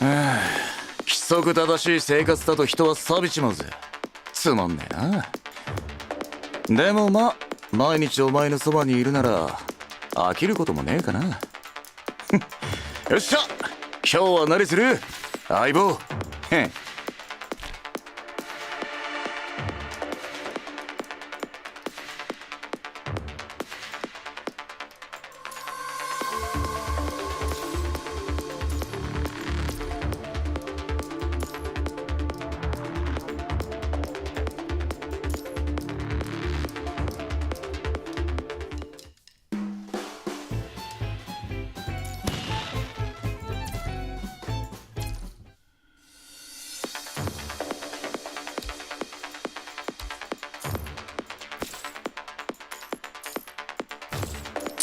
規則正しい生活だと人は錆びちまうぜ。つまんねえな。でもまあ毎日お前のそばにいるなら飽きることもねえかな。よっしゃ、今日は何する相棒。へん。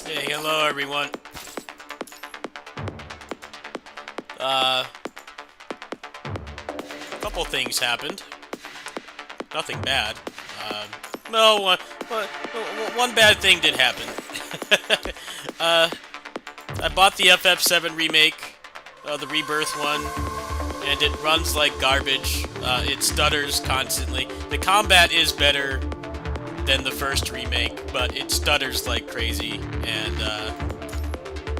Hey, hello everyone. Couple things happened. Nothing bad. No, one bad thing did happen. I bought the FF7 remake, the Rebirth one, and it runs like garbage. It stutters constantly. The combat is better than the first remake, but it stutters like crazy, and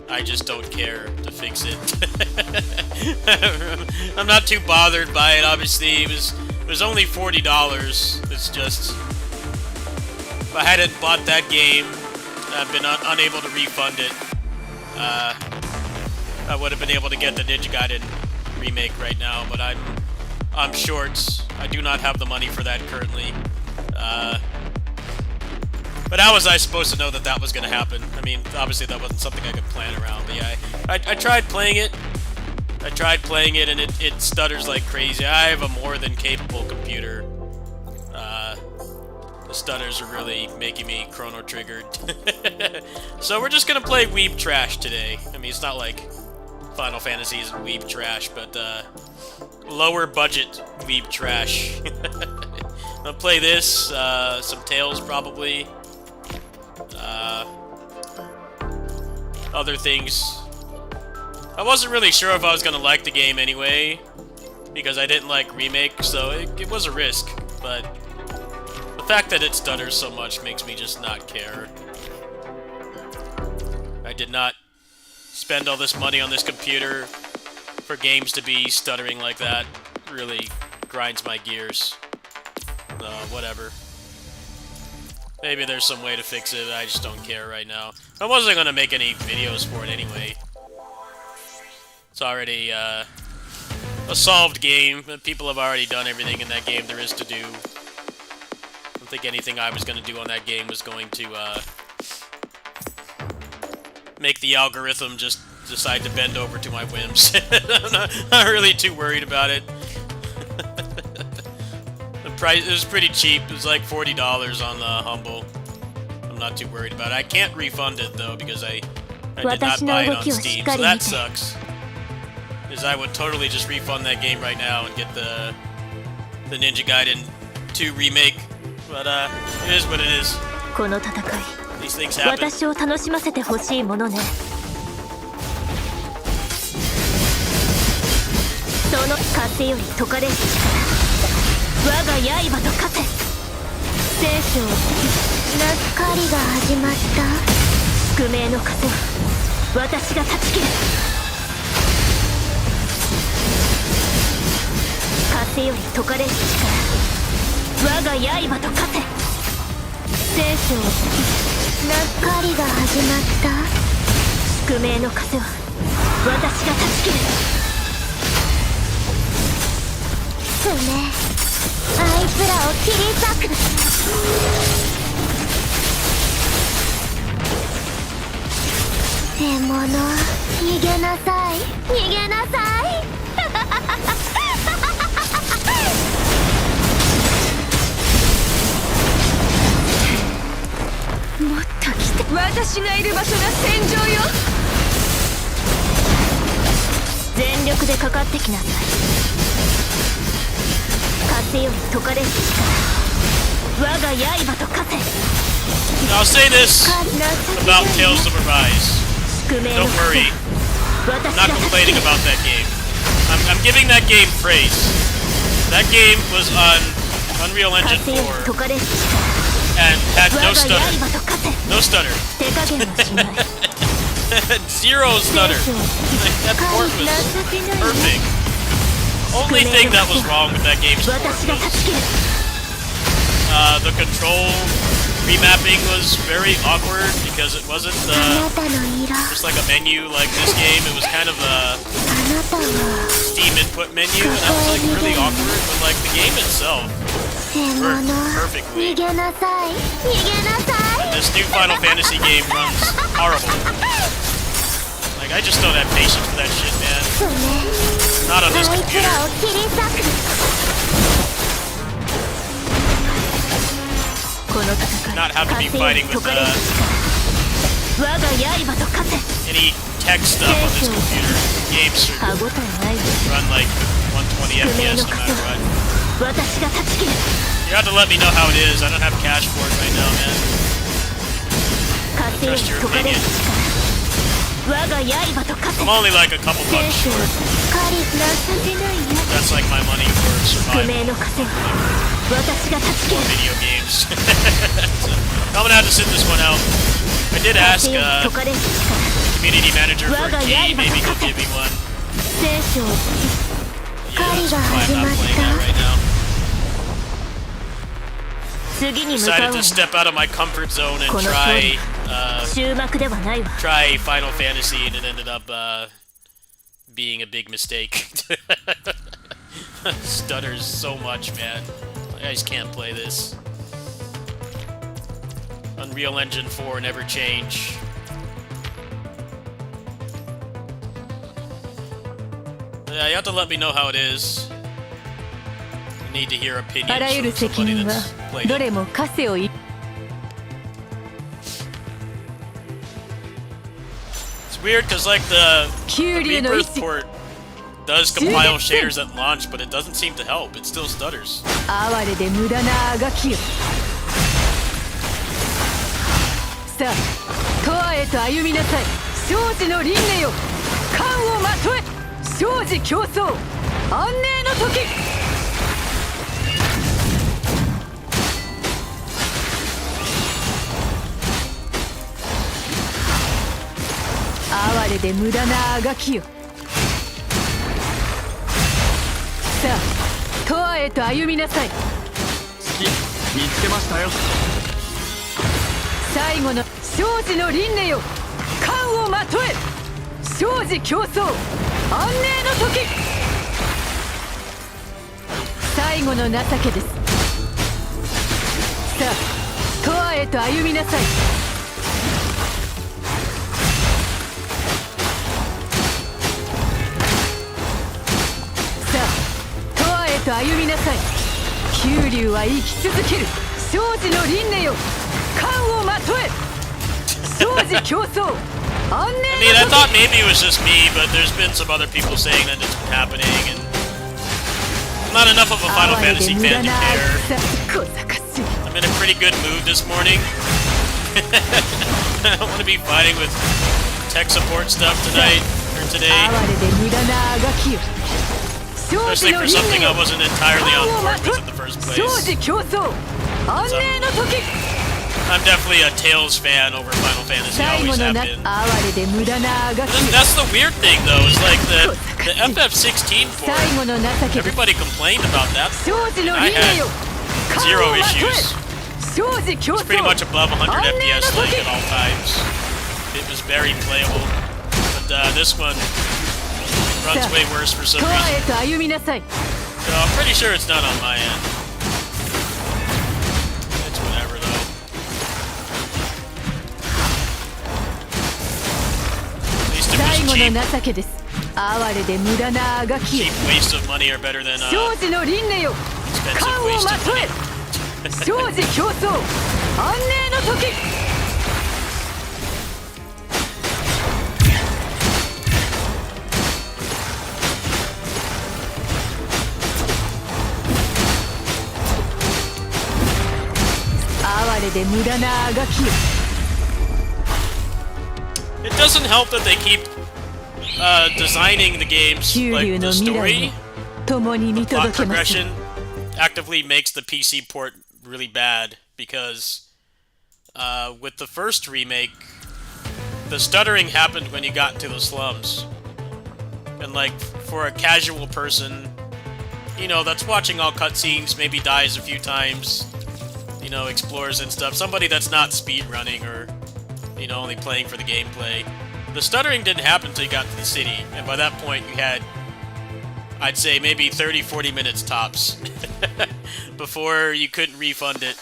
I just don't care to fix it. I'm not too bothered by it. Obviously, it was only $40. It's just, if I hadn't bought that game, I've been unable to refund it. I would have been able to get the Ninja Gaiden remake right now, but I'm short. I do not have the money for that currently. But how was I supposed to know that that was going to happen? I mean, obviously that wasn't something I could plan around, but yeah, I tried playing it. I tried playing it, and it stutters like crazy. I have a more than capable computer. The stutters are really making me chrono-triggered. So we're just going to play Weeb Trash today. I mean, it's not like Final Fantasy is Weeb Trash, but lower budget Weeb Trash. I'll play this, some Tales probably. Other things. I wasn't really sure if I was gonna like the game anyway, because I didn't like Remake, so it was a risk, but the fact that it stutters so much makes me just not care. I did not spend all this money on this computer for games to be stuttering like that. It really grinds my gears. Whatever. Maybe there's some way to fix it, I just don't care right now. I wasn't gonna make any videos for it anyway. It's already a solved game. People have already done everything in that game there is to do. I don't think anything I was gonna do on that game was going to make the algorithm just decide to bend over to my whims. I'm not really too worried about it. Price, it was pretty cheap. It was like $40 on the Humble. I'm not too worried about it. I can't refund it though because I did not buy it on Steam, so that sucks. Because I would totally just refund that game right now and get the Ninja Gaiden 2 remake. But it is what it is. These things happen. I'll say this about Tales of Arise. Don't worry. I'm not complaining about that game. I'm giving that game praise. That game was on Unreal Engine 4 and had no stutter. No stutter. Zero stutter. Like, that port was perfect. Only thing that was wrong with that game's port was the control remapping was very awkward because it wasn't just like a menu like this game. It was kind of a Steam input menu, and that was like really awkward. But like the game itself worked perfectly. And this new Final Fantasy game runs horrible. Like I just don't have patience for that shit, man. Not on this computer. Not have to be fighting with any tech stuff on this computer. Games should run like 120 FPS no matter what. You have to let me know how it is. I don't have cash for it right now, man. Trust your opinion. I'm only like a couple bucks short. That's like my money for survival. For video games. So, I'm gonna have to sit this one out. I did ask the community manager for a key. Maybe he'll give me one. Yeah, that's why I'm not playing that right now. Decided to step out of my comfort zone and try Final Fantasy, and it ended up being a big mistake. Stutters so much, man. I just can't play this. Unreal Engine 4 never change. Yeah, you have to let me know how it is. I need to hear opinions from somebody that's played it. It's weird because like the Rebirth port does compile shaders at launch, but it doesn't seem to help. It still stutters. I mean, I thought maybe it was just me, but there's been some other people saying that it's been happening, and I'm not enough of a Final Fantasy fan to care. I'm in a pretty good mood this morning. I don't want to be fighting with tech support stuff tonight, or today. Especially for something I wasn't entirely on board with in the first place. I'm definitely a Tales fan over Final Fantasy, always have been. That's the weird thing though, is like the FF16 port, everybody complained about that port, and I had zero issues. It's pretty much above 100 FPS like at all times. It was very playable. But this one runs way worse for some reason. So I'm pretty sure it's not on my end. It's whatever though. At least it was cheap. Cheap waste of money are better than expensive waste of money. It doesn't help that they keep designing the games, like the story, plot progression, actively makes the PC port really bad because with the first remake, the stuttering happened when you got into the slums. And like, for a casual person, you know, that's watching all cutscenes, maybe dies a few times, you know, explores and stuff, somebody that's not speedrunning or, you know, only playing for the gameplay, the stuttering didn't happen until you got to the city, and by that point you had, I'd say, maybe 30-40 minutes tops before you couldn't refund it.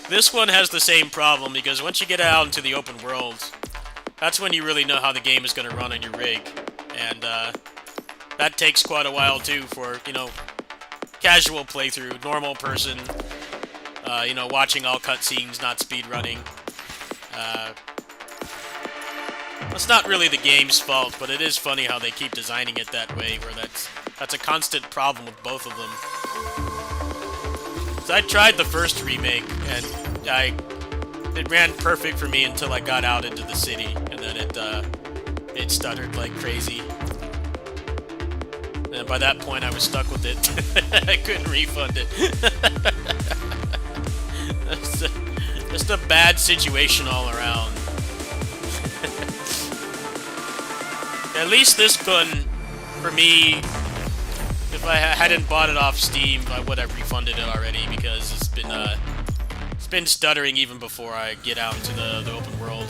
This one has the same problem, because once you get out into the open world, that's when you really know how the game is going to run on your rig. And that takes quite a while, too, for, you know, casual playthrough, normal person, you know, watching all cutscenes, not speedrunning. It's not really the game's fault, but it is funny how they keep designing it that way, where that's a constant problem with both of them. So I tried the first remake, and it ran perfect for me until I got out into the city, and then it stuttered like crazy. And by that point, I was stuck with it. I couldn't refund it. Just a bad situation all around. At least this gun, for me, if I hadn't bought it off Steam, I would have refunded it already, because it's been stuttering even before I get out into the open world.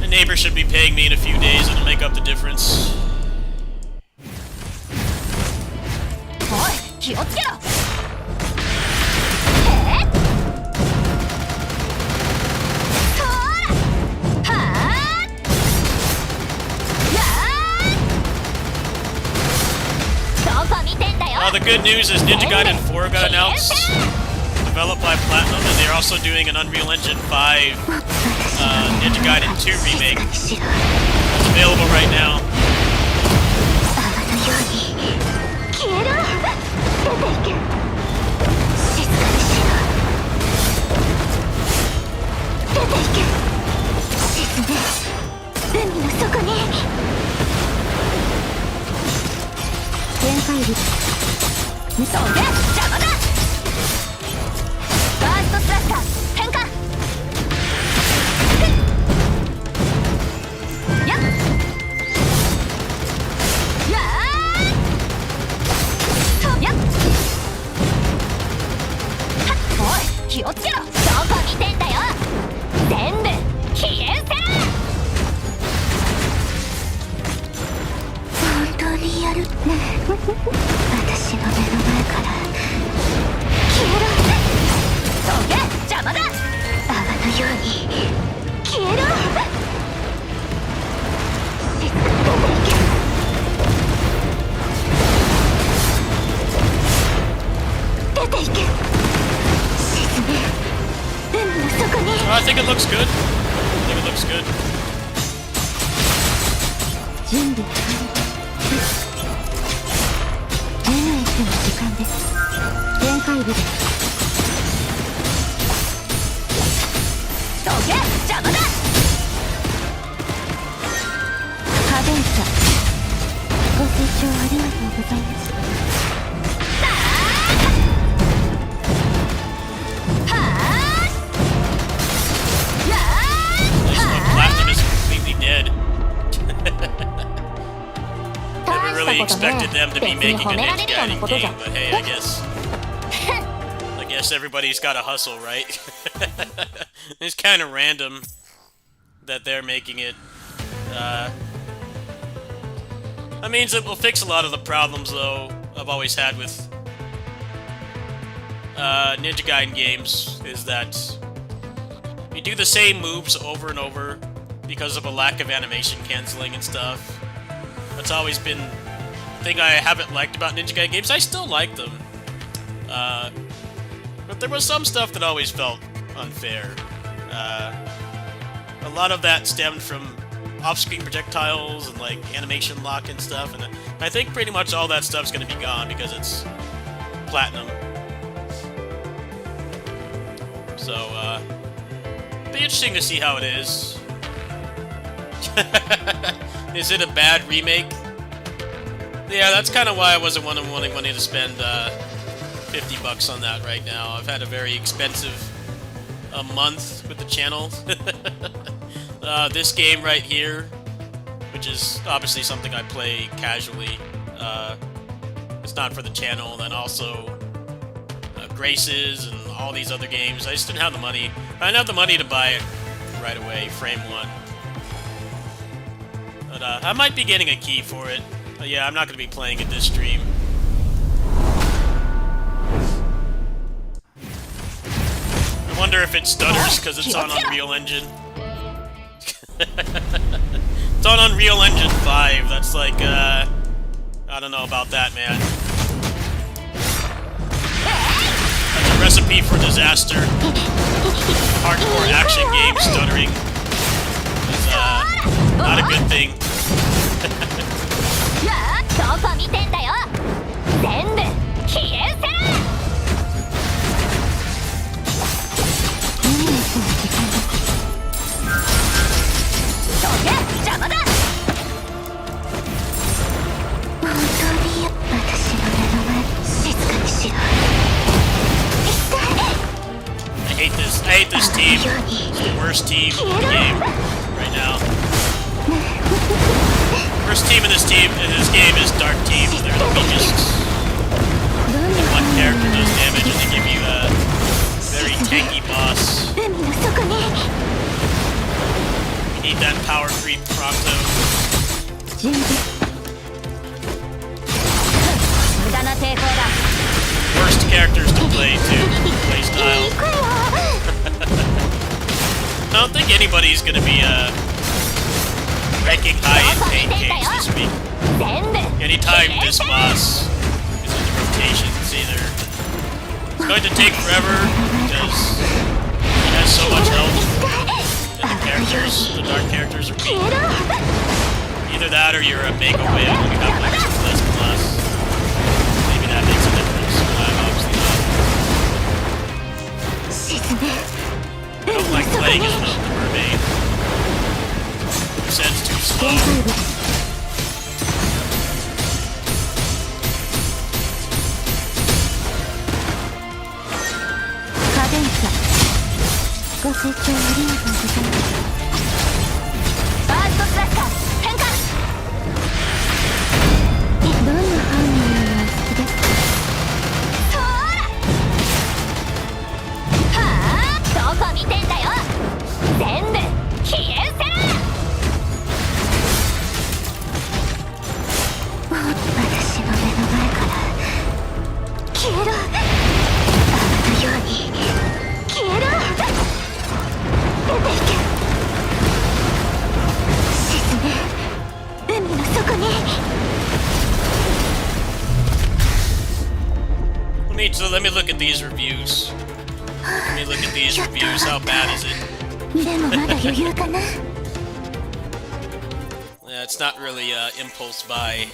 The neighbor should be paying me in a few days, it'll make up the difference. The good news is Ninja Gaiden 4 got announced, developed by Platinum, and they're also doing an Unreal Engine 5 Ninja Gaiden 2 remake. It's available right now. I think it looks good. I think it looks good. Expected them to be making a Ninja Gaiden game, but hey, I guess everybody's got to hustle, right? It's kind of random that they're making it. That means it will fix a lot of the problems, though, I've always had with Ninja Gaiden games, is that you do the same moves over and over because of a lack of animation canceling and stuff. That's always been thing I haven't liked about Ninja Gaiden games. I still like them. But there was some stuff that always felt unfair. A lot of that stemmed from off-screen projectiles and like animation lock and stuff, and I think pretty much all that stuff's gonna be gone because it's platinum. So, be interesting to see how it is. Is it a bad remake? Yeah, that's kind of why I wasn't wanting to spend $50 on that right now. I've had a very expensive month with the channel. This game right here, which is obviously something I play casually, it's not for the channel. And then also Graces and all these other games. I just didn't have the money. I didn't have the money to buy it right away, Frame 1. But I might be getting a key for it. But yeah, I'm not going to be playing it this stream. I wonder if it stutters because it's on Unreal Engine. It's on Unreal Engine 5. That's like, I don't know about that, man. That's a recipe for disaster. Hardcore action game stuttering is, not a good thing. I hate this team. It's the worst team in the game right now. First team in this game is Dark Team. They're the weakest. One character does damage and they give you a very tanky boss. You need that power creep pronto. Worst characters to play too. Play style. I don't think anybody's gonna be ranking high in paint games this week. Anytime this boss is in the rotations, either it's going to take forever because it has so much health, and the dark characters are weak. Either that or you're a mega whale and you have like 2++. Maybe that makes a difference, but I'm obviously not. I don't like playing as the mermaid. Percent's too slow. Let me look at these reviews. How bad is it? Yeah, it's not really impulse buy.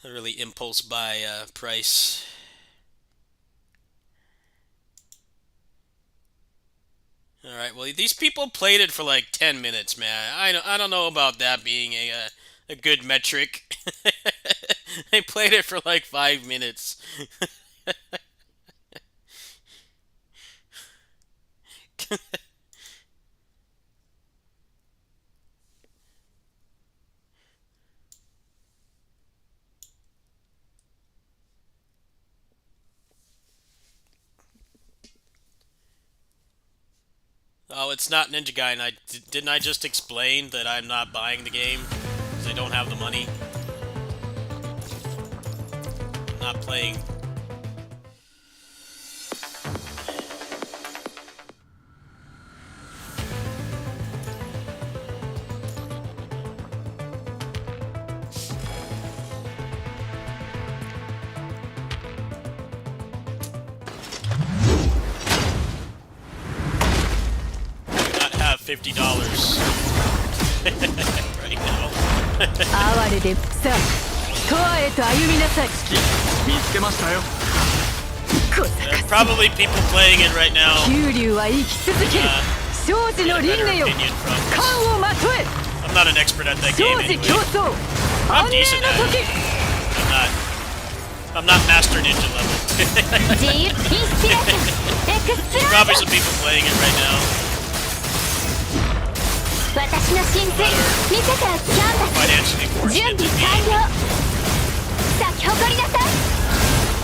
Not really impulse buy price. All right. Well, these people played it for like 10 minutes, man. I don't know about that being a good metric. They played it for like 5 minutes. Oh, it's not Ninja Gaiden. Didn't I just explain that I'm not buying the game because I don't have the money? I'm not playing. $50 right now. 哀れでさあ永遠へと歩みなさい見つけましたよ。小 There are 坂 probably people playing it right now. 九龍は生き続ける生児 Get の a 輪 better 廻よ opinion from this. 冠をまとえ I'm not an expert at that 生 game 児 anyway. 競争 I'm 安寧 decent の at 時 it. I'm not Master Ninja level. 自由インスピレーションエクスプ There's ロー probably ジョ some ン people playing it right now. 私の神髄見せてキャンバ Financially ス準 fortunate 備 to 完 be 了咲き誇りなさい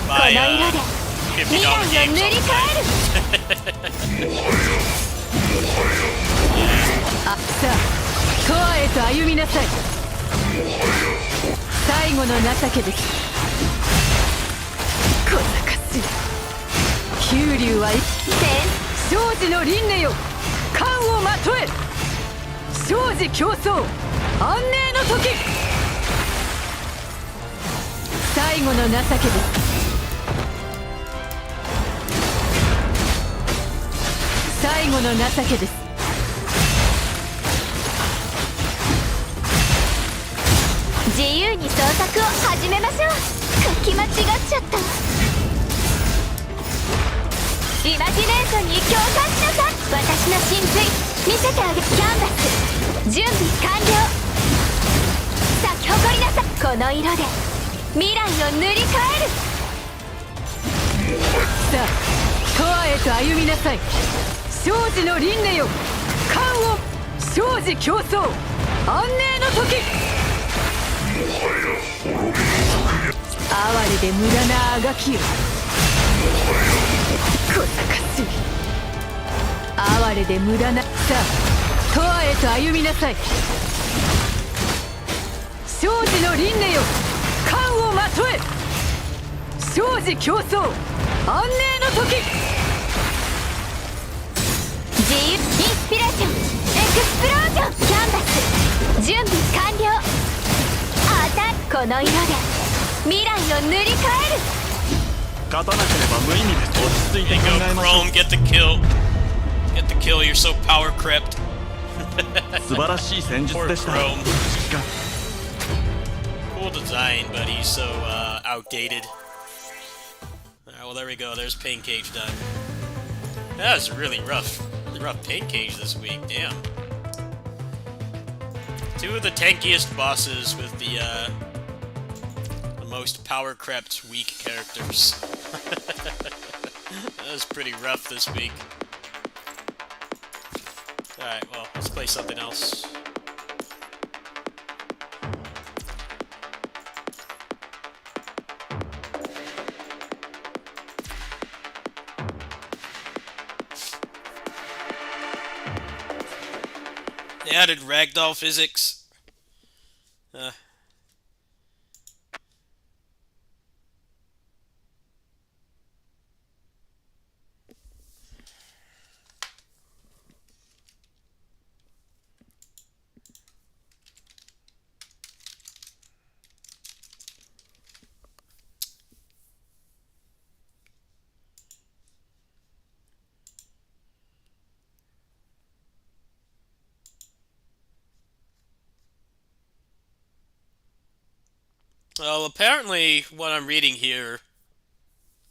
by この色で未来を $50 塗 games り all 替 the え time. るあさあ永遠へと歩みなさい最後の情けです小賢しい九龍は生児の輪廻よ冠をまとえ生児競争安寧の時最後の情けです最後の情けです自由に創作を始めましょう書き間違っちゃったイマジネーションに共感しなさい私の神髄見せてあげキャンバス準備完了咲き誇りなさいこの色で未来を塗り替えるさあ永遠へと歩みなさい生児の輪廻よ冠を生児競争安寧の時哀れで無駄なあがきよ小賢しい哀れで無駄なさあ永遠へと歩みなさい生児の輪廻よ冠をまとえ生児競争安寧の時自由インスピレーションエクスプロージョンキャンバス準備完了あたこの色で未来を塗り替える勝たなければ無意味です。落ち着いて There 考 you え go, ましょ Chrome. Get the kill. Get the kill. You're so power crept. う。素晴らしい戦術 Poor でした。 Chrome. しか Cool design, but he's so outdated. Alright, well there we go. There's Pain Cage done. That was really rough. Really rough Pain Cage this week. Damn. Two of the tankiest bosses with the most power crept weak characters. That was pretty rough this week. Alright, well, let's play something else. They added ragdoll physics. Well, apparently, what I'm reading here,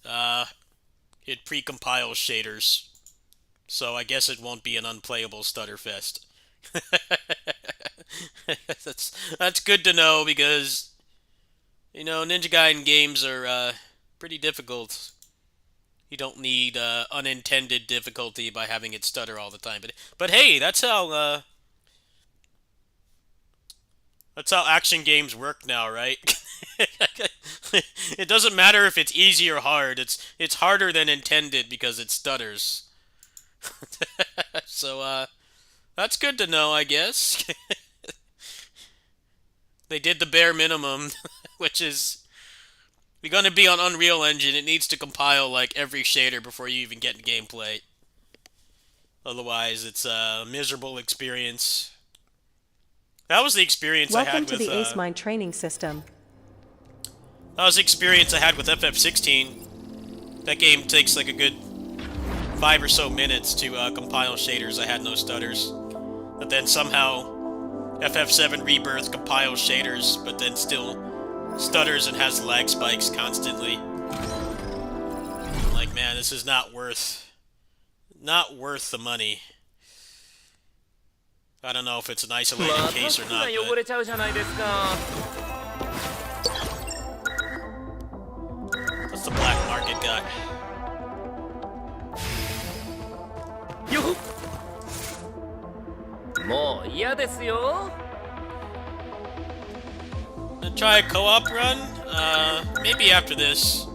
it pre-compiles shaders, so I guess it won't be an unplayable stutterfest. That's good to know because, you know, Ninja Gaiden games are pretty difficult. You don't need unintended difficulty by having it stutter all the time. But hey, that's how action games work now, right? It doesn't matter if it's easy or hard. It's harder than intended because it stutters. So that's good to know, I guess. They did the bare minimum, which is if you're gonna be on Unreal Engine, it needs to compile like every shader before you even get in gameplay. Otherwise, it's a miserable experience. That was the experience I Welcome had to with the Ace Mind training system. that was the experience I had with FF16. That game takes like a good 5 or so minutes to compile shaders. I had no stutters. But then somehow FF7 Rebirth compiles shaders, but then still stutters and has lag spikes constantly. Like, man, this is not worth the money. I don't know if it's an isolated case or not, but... What's the black market got? Try a co-op run? Maybe after this.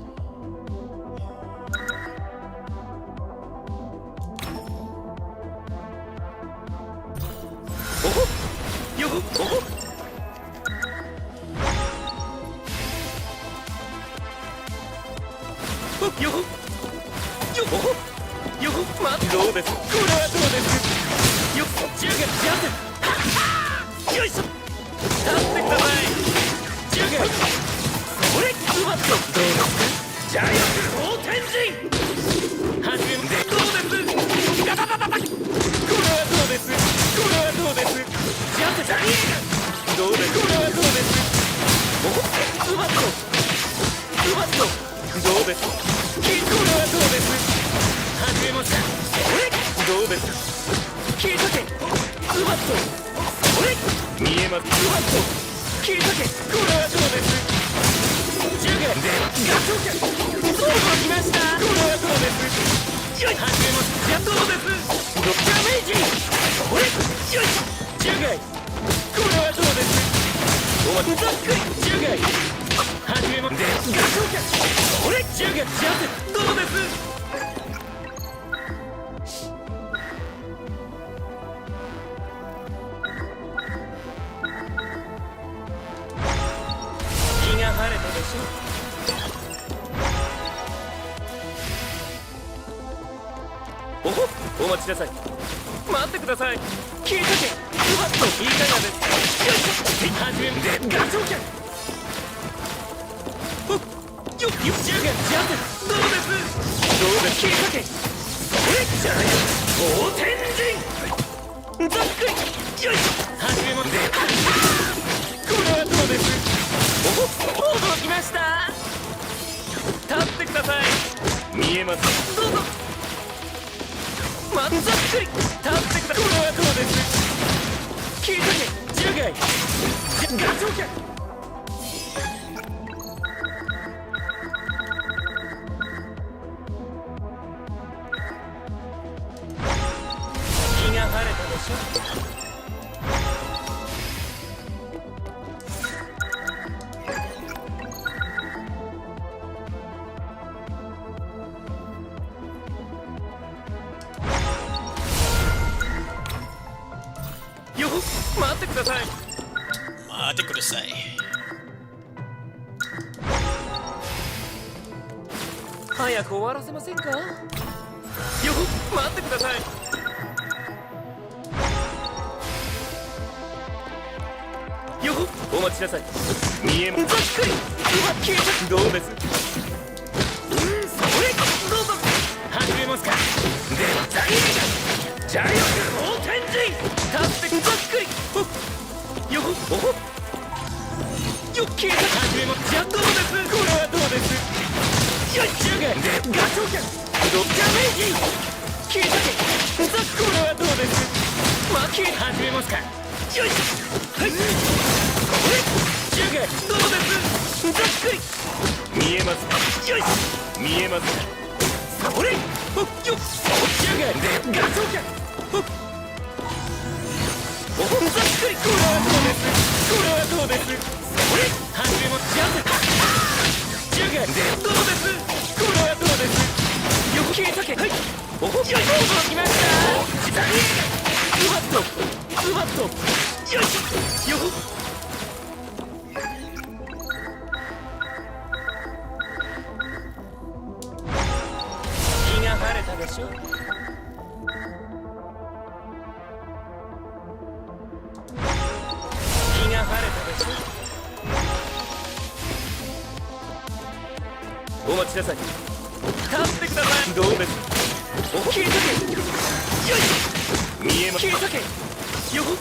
よほよ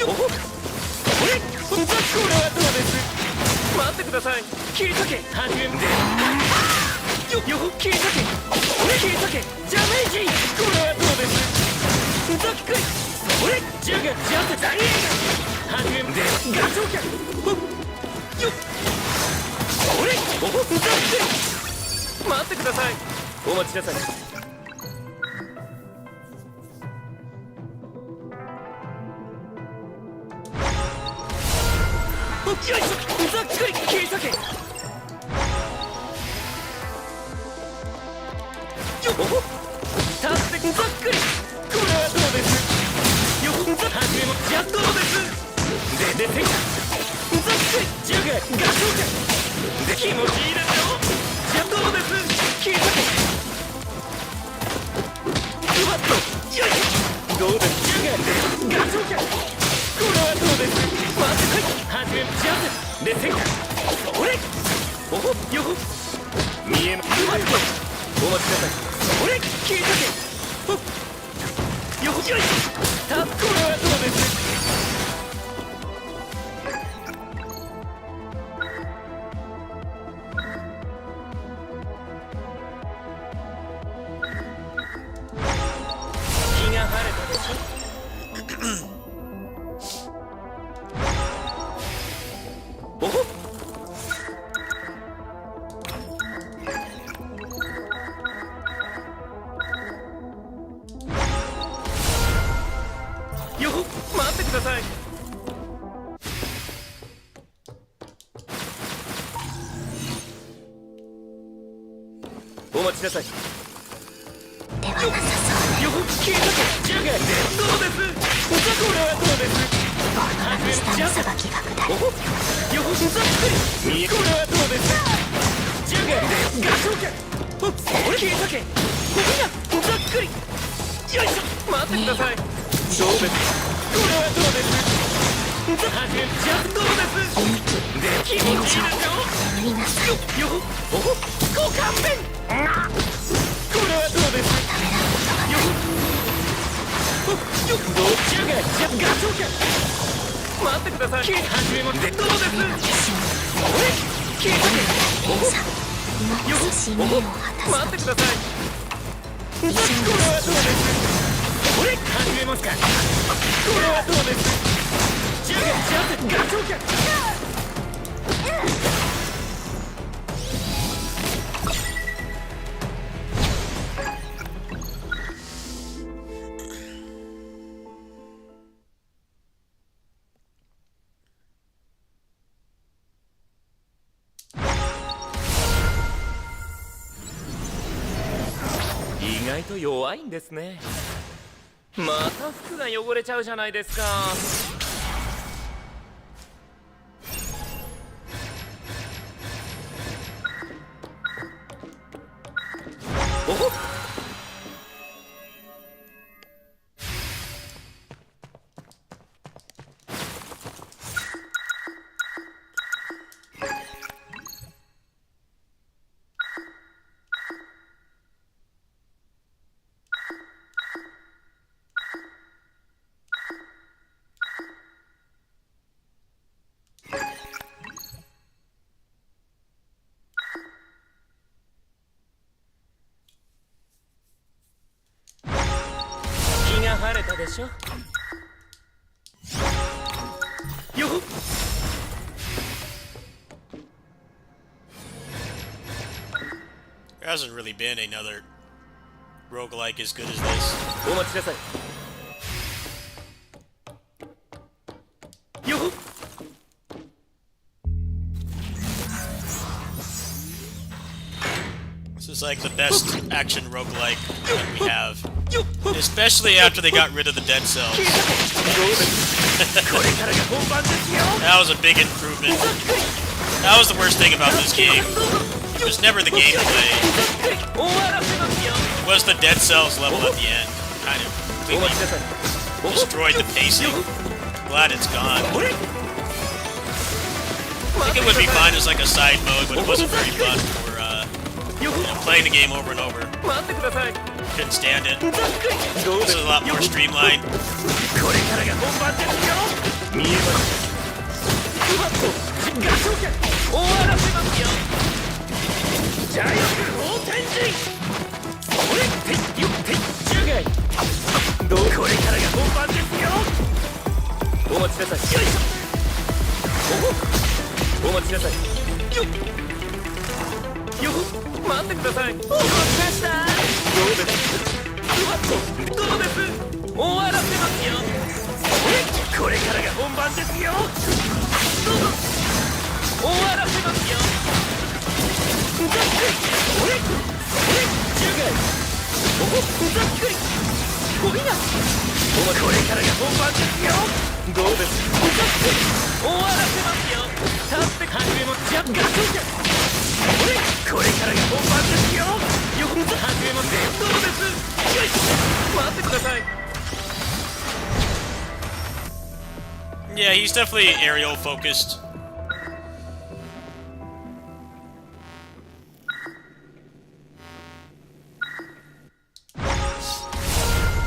ほこれこれはどうです。待ってください。切り裂け始めんでよほ切り裂け切り裂けジャメージこれはどうです。ザキクイこれジャガジャセ大映画始めんでガチョウキャよっこれおほザキクイ待ってください。お待ちなさい。よいしょざっくり切り裂けよっ立ってざっくりこれはどうですよっ始めもじゃどうですでせんかざっくりジャガガチョウかで気持ちいいですよじゃどうです切り裂けふわっとよいしょどうですジャガガチョウかこれはどうです待ってこい始めジャズでせんかそれおほよほ見えまふわっとお待ちなさい。それ切り裂けほっよほよいたこれはどうです気が晴れたでしょおほよほ待ってください。お待ちなさい。ではなさそうよほ消えたけジャガーどうですこれはどうですこのラブスタの裁きが下るおほよほざっくりこれはどうですジャガーガチョウキャほっ消えたけほみなざっくりよいしょ待ってください。どうですこれはどうですはじめじゃどうですで気持ちいいですよ眠りなさいよほおほご勘弁これはどうですためらうことはよほよどっちがじゃガチョウキャ待ってください。始めもどうです俺消えたけおほさんよ今こそ使命を果たす待ってください。これはどうです俺始めますかこれはどうですじゃガチョウキャ意外と弱いんですね。また服が汚れちゃうじゃないですか。おほっ気が晴れたでしょよほっThere hasn't really been another roguelike as good as this. お待ちなさい。よほっ This is like the best action roguelike that we have. Especially after they got rid of the dead cells. That was a big improvement. That was the worst thing about this game. It was never the gameplay. It was the dead cells level at the end. Kind of completely destroyed the pacing. Glad it's gone. I think it would be fine as like a side mode, but it wasn't very fun for playing the game over and over. Couldn't stand it. This is a lot more streamlined. これからが本番ですよ。見えます。ふわっとガション終わらせますよ。ジャイアント天神それってよって中外どうこれからが本番ですよ。お待ちなさい。よいしょ。お待ちなさい。よっ待ってください。お待ちました。どうです。ふわっとどうです。終わらせますよ。これからが本番ですよ。どうぞ終わらせますよ。ざっくりおれ中外ざっくりこいなこれからが本番ですよ。どうです。ざっくり終わらせますよ。立って始めもジャッガションじゃこれからが本番ですよ。よく始めもどうです。よいしょ待ってください。Yeah, he's definitely aerial focused.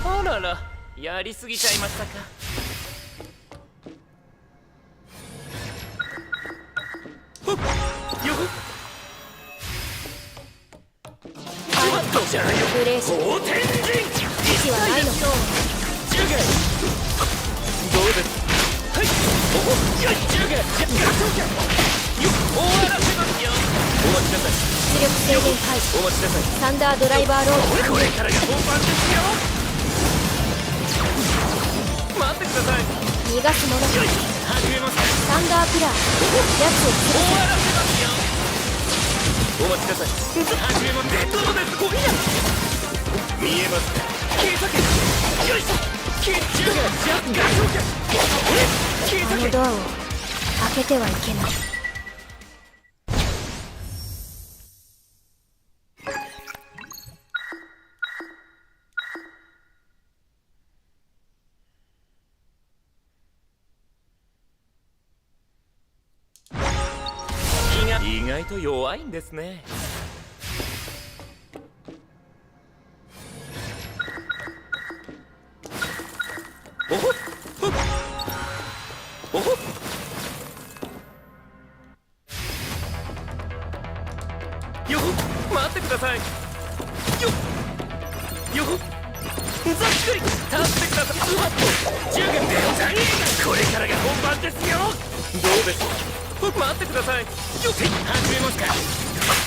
あららやりすぎちゃいましたか。よっじゃあよブレーション大天神息はないのか。中外どうです。はいおおよい中外ガチョンよ終わらせますよ。お待ちなさい。出力制限解除。お待ちなさい。サンダードライバーロード。これからが本番ですよ。待ってください。逃がすもの。よいしょ始めます。サンダーピラーやつを終わらせますよ。お待ちなさい。始めます。どうですこいな見えます。消えたけよいしょ消え中がジャッガションじゃ消えたけあのドアを開けてはいけない。気が意外と弱いんですね。おほっおほっよほ待ってください。よよほざっくり立ってください。うわっと中元でジャニーこれからが本番ですよ。どうです待ってください。よって始めますか。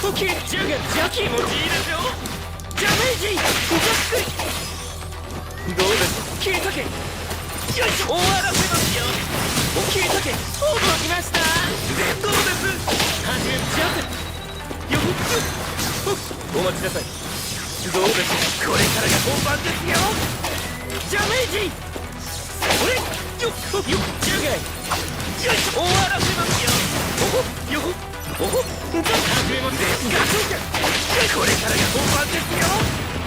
オッケー中元ジャ気持ちいいですよ。ジャメージざっくりどうです消えたけよいしょ終わらせますよ。消えたけ驚きました。どうです始めジャンプよっお待ちなさい。どうですこれからが本番ですよ。ジャメージそれよっ中外よいしょ終わらせますよ。おほよほおほ始めますガチョンこれからが本番ですよ。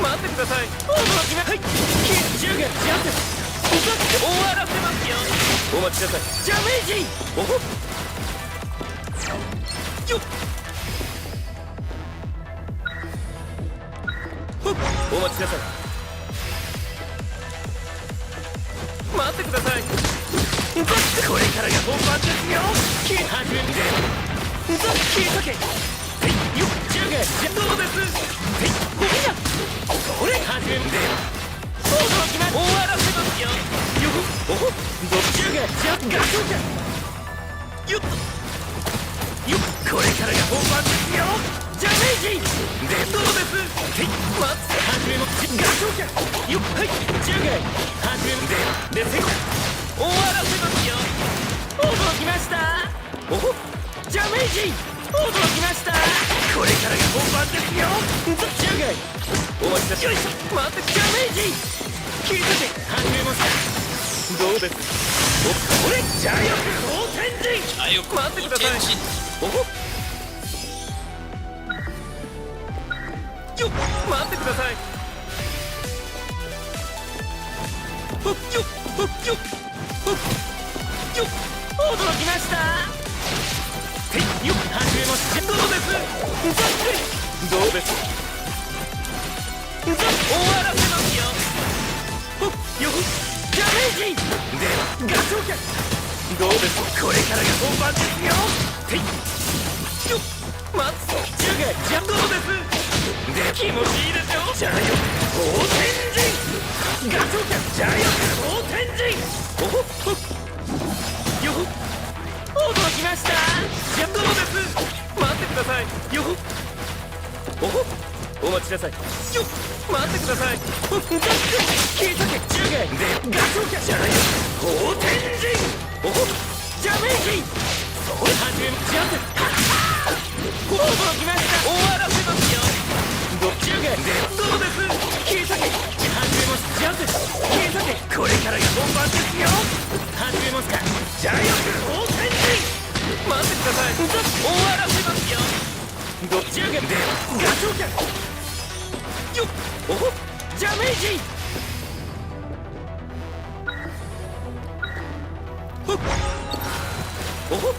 待ってください。驚きまはい中外ジャンプ終わらせますよ。お待ちなさい。ジャメージおほよっお待ちなさい。待ってください。これからが本番ですよ。消え始める消えたけよっ中外どうですごめんなこれ始める驚きます。終わらせますよ。よほおほどっちがジャッガションじゃよっとよっこれからが本番ですよ。ジャメージでどうです待って始めますガションじゃよっはい中外始めますで終わらせますよ。驚きました。おほジャメージ驚きました。これからが本番ですよ。中外お待ちなさい。よいしょ待ってジャメージ聞いてて始めますどうですおこれジャイアント天神待ってください。おほよっ待ってください。ほっよっほっよっほっよっ驚きました。よっ始めますどうですざっくりどうです終わらせますよ。ほっよっジャメージではガチョウ脚どうですこれからが本番ですよていよっ待つジュガじゃどうですで気持ちいいでしょじゃあよ大天神ガチョウ脚じゃあよ大天神おほっほっよほっ驚きましたじゃどうです待ってくださいよほっおほっお待ちなさいよっ待ってくださいほっ切り裂けジュガでガチョウ脚じゃあよ大天神おほっジャメージそれ始めジャンプ驚きました終わらせますよどっちがどうです切り裂け始めますジャンプ切り裂けこれからが本番ですよ始めますかジャイアント大天神待ってください終わらせますよどっちがガチョウ脚よっおほジャメージほっおほ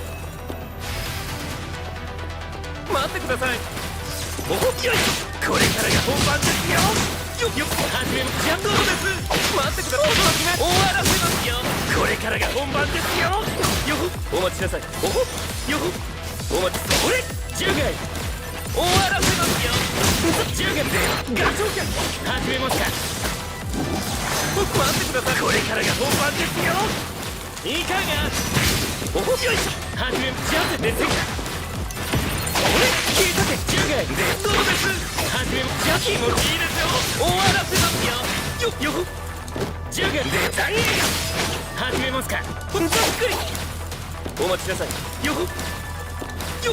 待ってくださいおほよいこれからが本番ですよよっ始めますじゃどうです待ってください驚きます終わらせますよこれからが本番ですよよほお待ちなさいおほよほお待ちそれ10回終わらせますよ10回でガチョウ脚始めますか待ってくださいこれからが本番ですよいかがおほよいしょ始めジャンプですよそれ切り裂け10回でどうです始めジャン気持ちいいですよ終わらせますよよほ10回で大映画始めますかざっくりお待ちなさいよほよ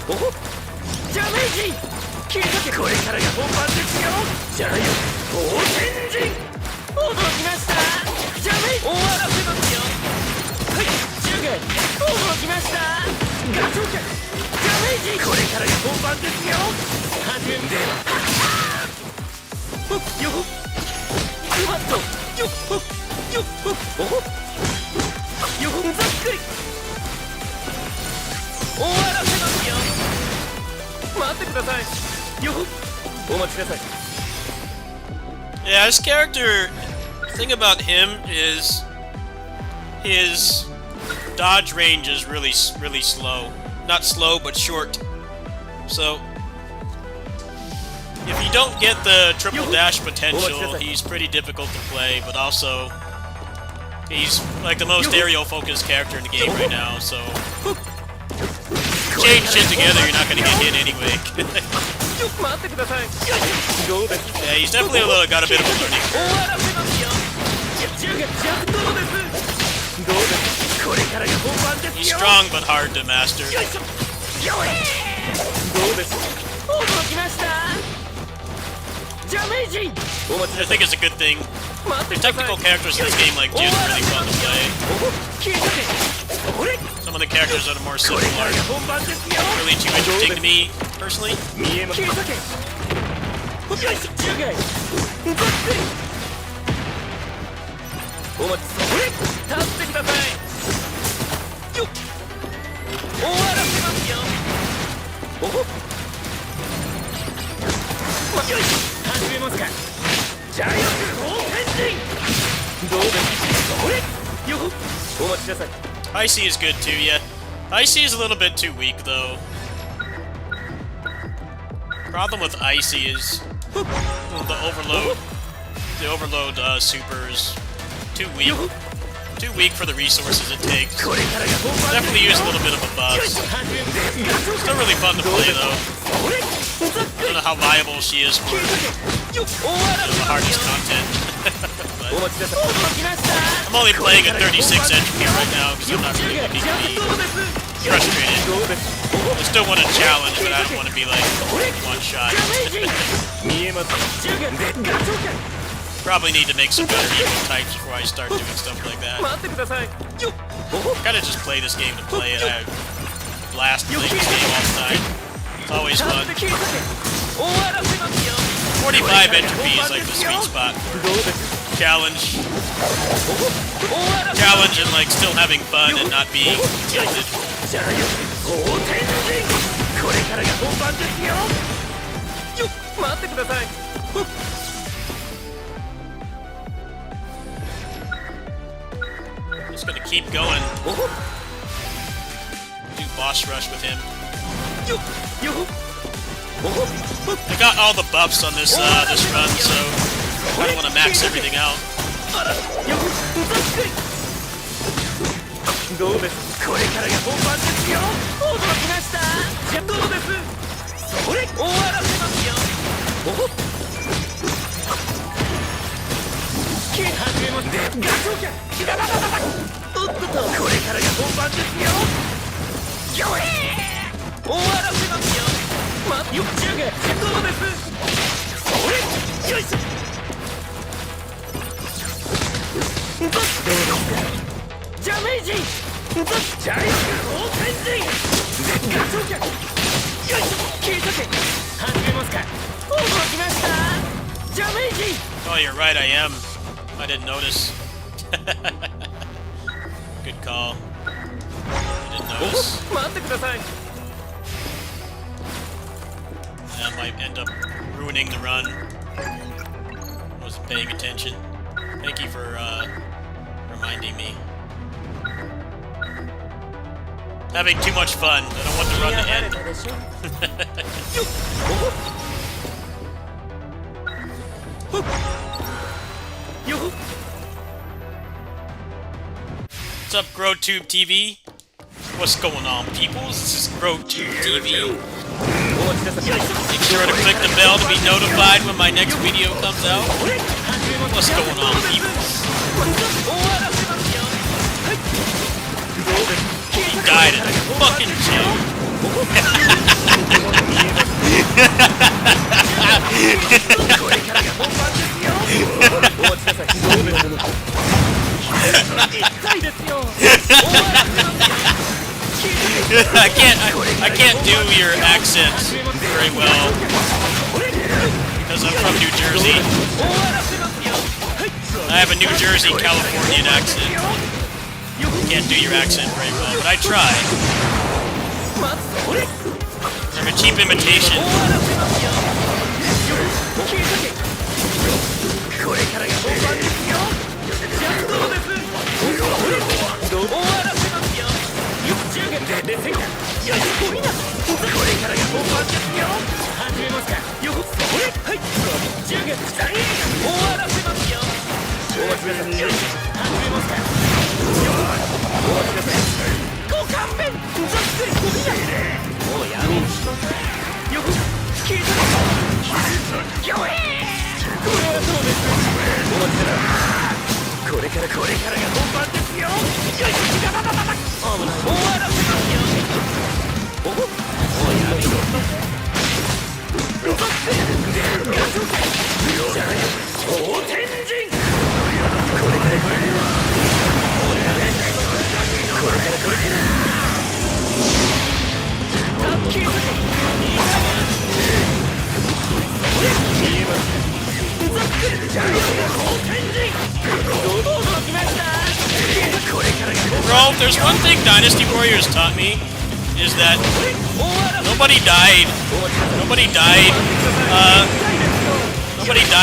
ほジャメージ切り裂けこれからが本番ですよじゃあよ大天神驚きましたジャメージ終わらせますよはい10回驚きましたガチョウ脚ジャメージこれからが本番ですよ始めでほっよほズバッとよっほよっほおほよほざっくり終わらせますよ待ってくださいよほお待ちなさい Yeah, his character, the thing about him is his dodge range is really slow. Not slow, but short. So, if you don't get the triple dash potential, he's pretty difficult to play, but also, he's like the most aerial-focused character in the game right now, so... Chain shit together, you're not gonna get hit anyway. Yeah, he's definitely got a bit of a learning curve. He's strong but hard to master. I think it's a good thing. The technical characters in this game like Jin are really fun to play. Some of the characters that are more simple aren't really too interesting to me, personally. Icy is good too, yeah. Icy is a little bit too weak, though. Problem with Icy is the overload. The overload super is too weak. Too weak for the resources it takes. Definitely use a little bit of a buff. Still really fun to play, though. I don't know how viable she is for the hardest content. I'm only playing at 36 entropy right now because I'm not really looking to be frustrated. I still want to challenge, but I don't want to be like one shot. Probably need to make some better equal types before I start doing stuff like that. Kinda just play this game to play it. I blast playing this game all the time. It's always fun. 45 entropy is like the sweet spot for challenge. Challenge and like still having fun and not being tilted. keep going. Do boss rush with him. I got all the buffs on this this run, so I don't want to max everything out. どうです、これからが本番ですよ。驚きました。じゃあどうです、それ終わらせますよ。始めますね。ガチョウキャおっとっと、これからが本番ですよ。よへー、終わらせますよ。よっちゅうが、じゃあどうです、それよいしょ。どうですか、ジャメージジャイク大天神ガチョウキャよいしょ、切り裂け始めますか。驚きました。ジャメージ Oh, you're right, I am. I didn't notice. Good call. I didn't notice. 待ってください。 That might end up ruining the run. Wasn't paying attention. Thank you for reminding me. Having too much fun. I don't want the run to end. What's up, GrowTube TV? What's going on, peoples? This is GrowTube TV. Make sure to click the bell to be notified when my next video comes out. What's going on, peoples? He died in a fucking jail. I can't do your accent very well because I'm from New Jersey. I have a New Jersey Californian accent. Can't do your accent very well, but I try. I'm a cheap imitation. Bro, there's one thing Dynasty Warriors taught me, is that nobody died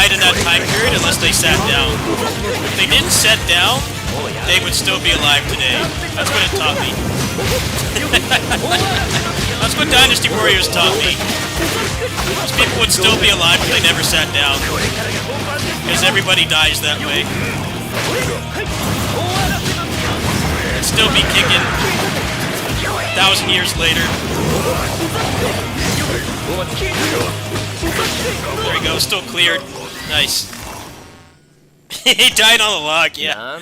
in that time period unless they sat down. If they didn't sit down, they would still be alive today. That's what it taught me. That's what Dynasty Warriors taught me. Most people would still be alive if they never sat down. Because everybody dies that way. They'd still be kicking 1,000 years later. There we go, still cleared. Nice. He died on the log, yeah.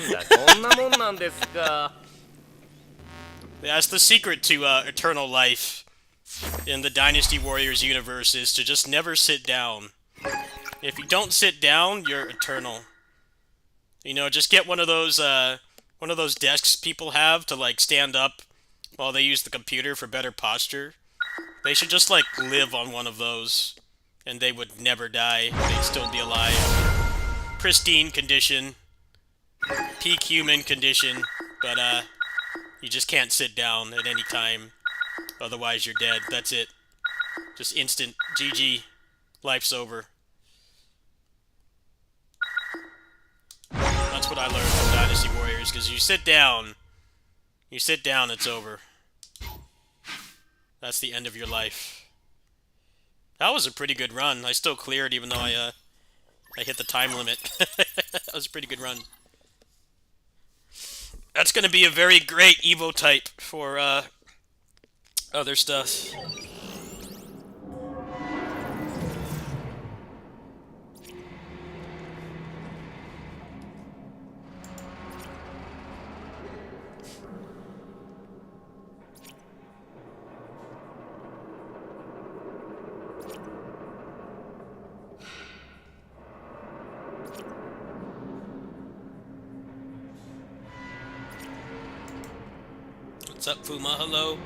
That's the secret to eternal life in the Dynasty Warriors universe, is to just never sit down. If you don't sit down, you're eternal. You know, just get one of those desks people have to like stand up while they use the computer for better posture. They should just like live on one of those, and they would never die. They'd still be alive. Pristine condition, peak human condition, but you just can't sit down at any time. Otherwise, you're dead. That's it. Just instant GG. Life's over. That's what I learned from Dynasty Warriors, because you sit down, You sit down, it's over. That's the end of your life. That was a pretty good run. I still cleared even though I hit the time limit. That was a pretty good run. That's going to be a very great Evo type for other stuff. What's up, Fuma? Hello.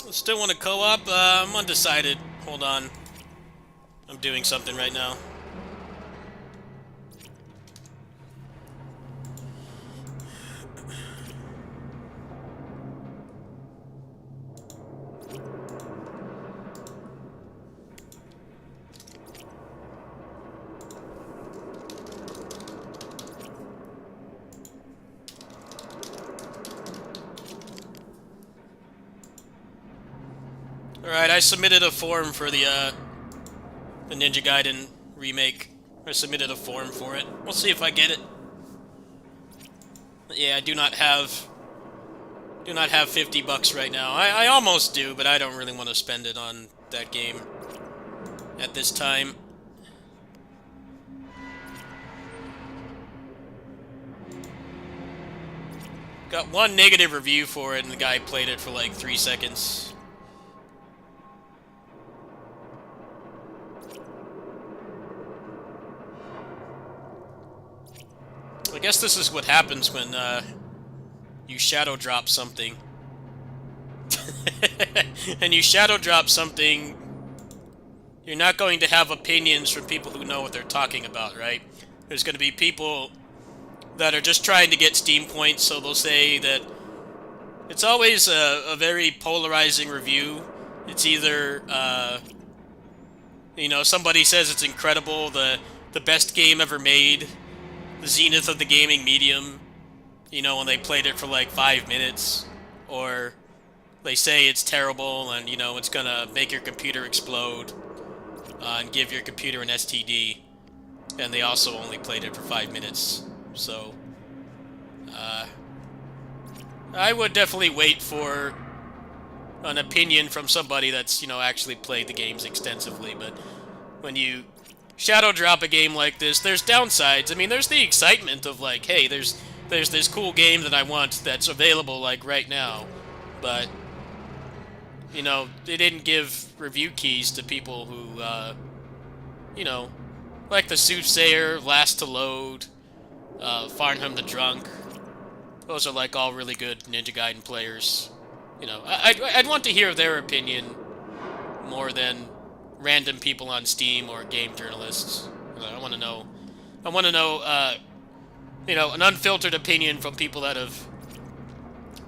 Still want to co-op? I'm undecided. Hold on. I'm doing something right now. Alright, I submitted a form for the Ninja Gaiden remake. I submitted a form for it. We'll see if I get it. But yeah, I do not have $50 right now. I almost do, but I don't really want to spend it on that game at this time. Got one negative review for it, and the guy played it for like 3 seconds. I guess this is what happens when you shadow drop something. And you shadow drop something, you're not going to have opinions from people who know what they're talking about, right? There's going to be people that are just trying to get Steam points, so they'll say that it's always a very polarizing review. It's either, you know, somebody says it's incredible, the best game ever made, the zenith of the gaming medium, you know, when they played it for like 5 minutes, or they say it's terrible and, you know, it's gonna make your computer explode and give your computer an STD, and they also only played it for 5 minutes. So I would definitely wait for an opinion from somebody that's, you know, actually played the games extensively. But when you shadow drop a game like this, there's downsides. I mean, there's the excitement of like, hey, there's this cool game that I want that's available like right now, but you know, they didn't give review keys to people who you know, like the Soothsayer, Last to Load, Farnham the Drunk. Those are like all really good Ninja Gaiden players. You know, I'd want to hear their opinion more than random people on Steam or game journalists. I want to know, you know, an unfiltered opinion from people that have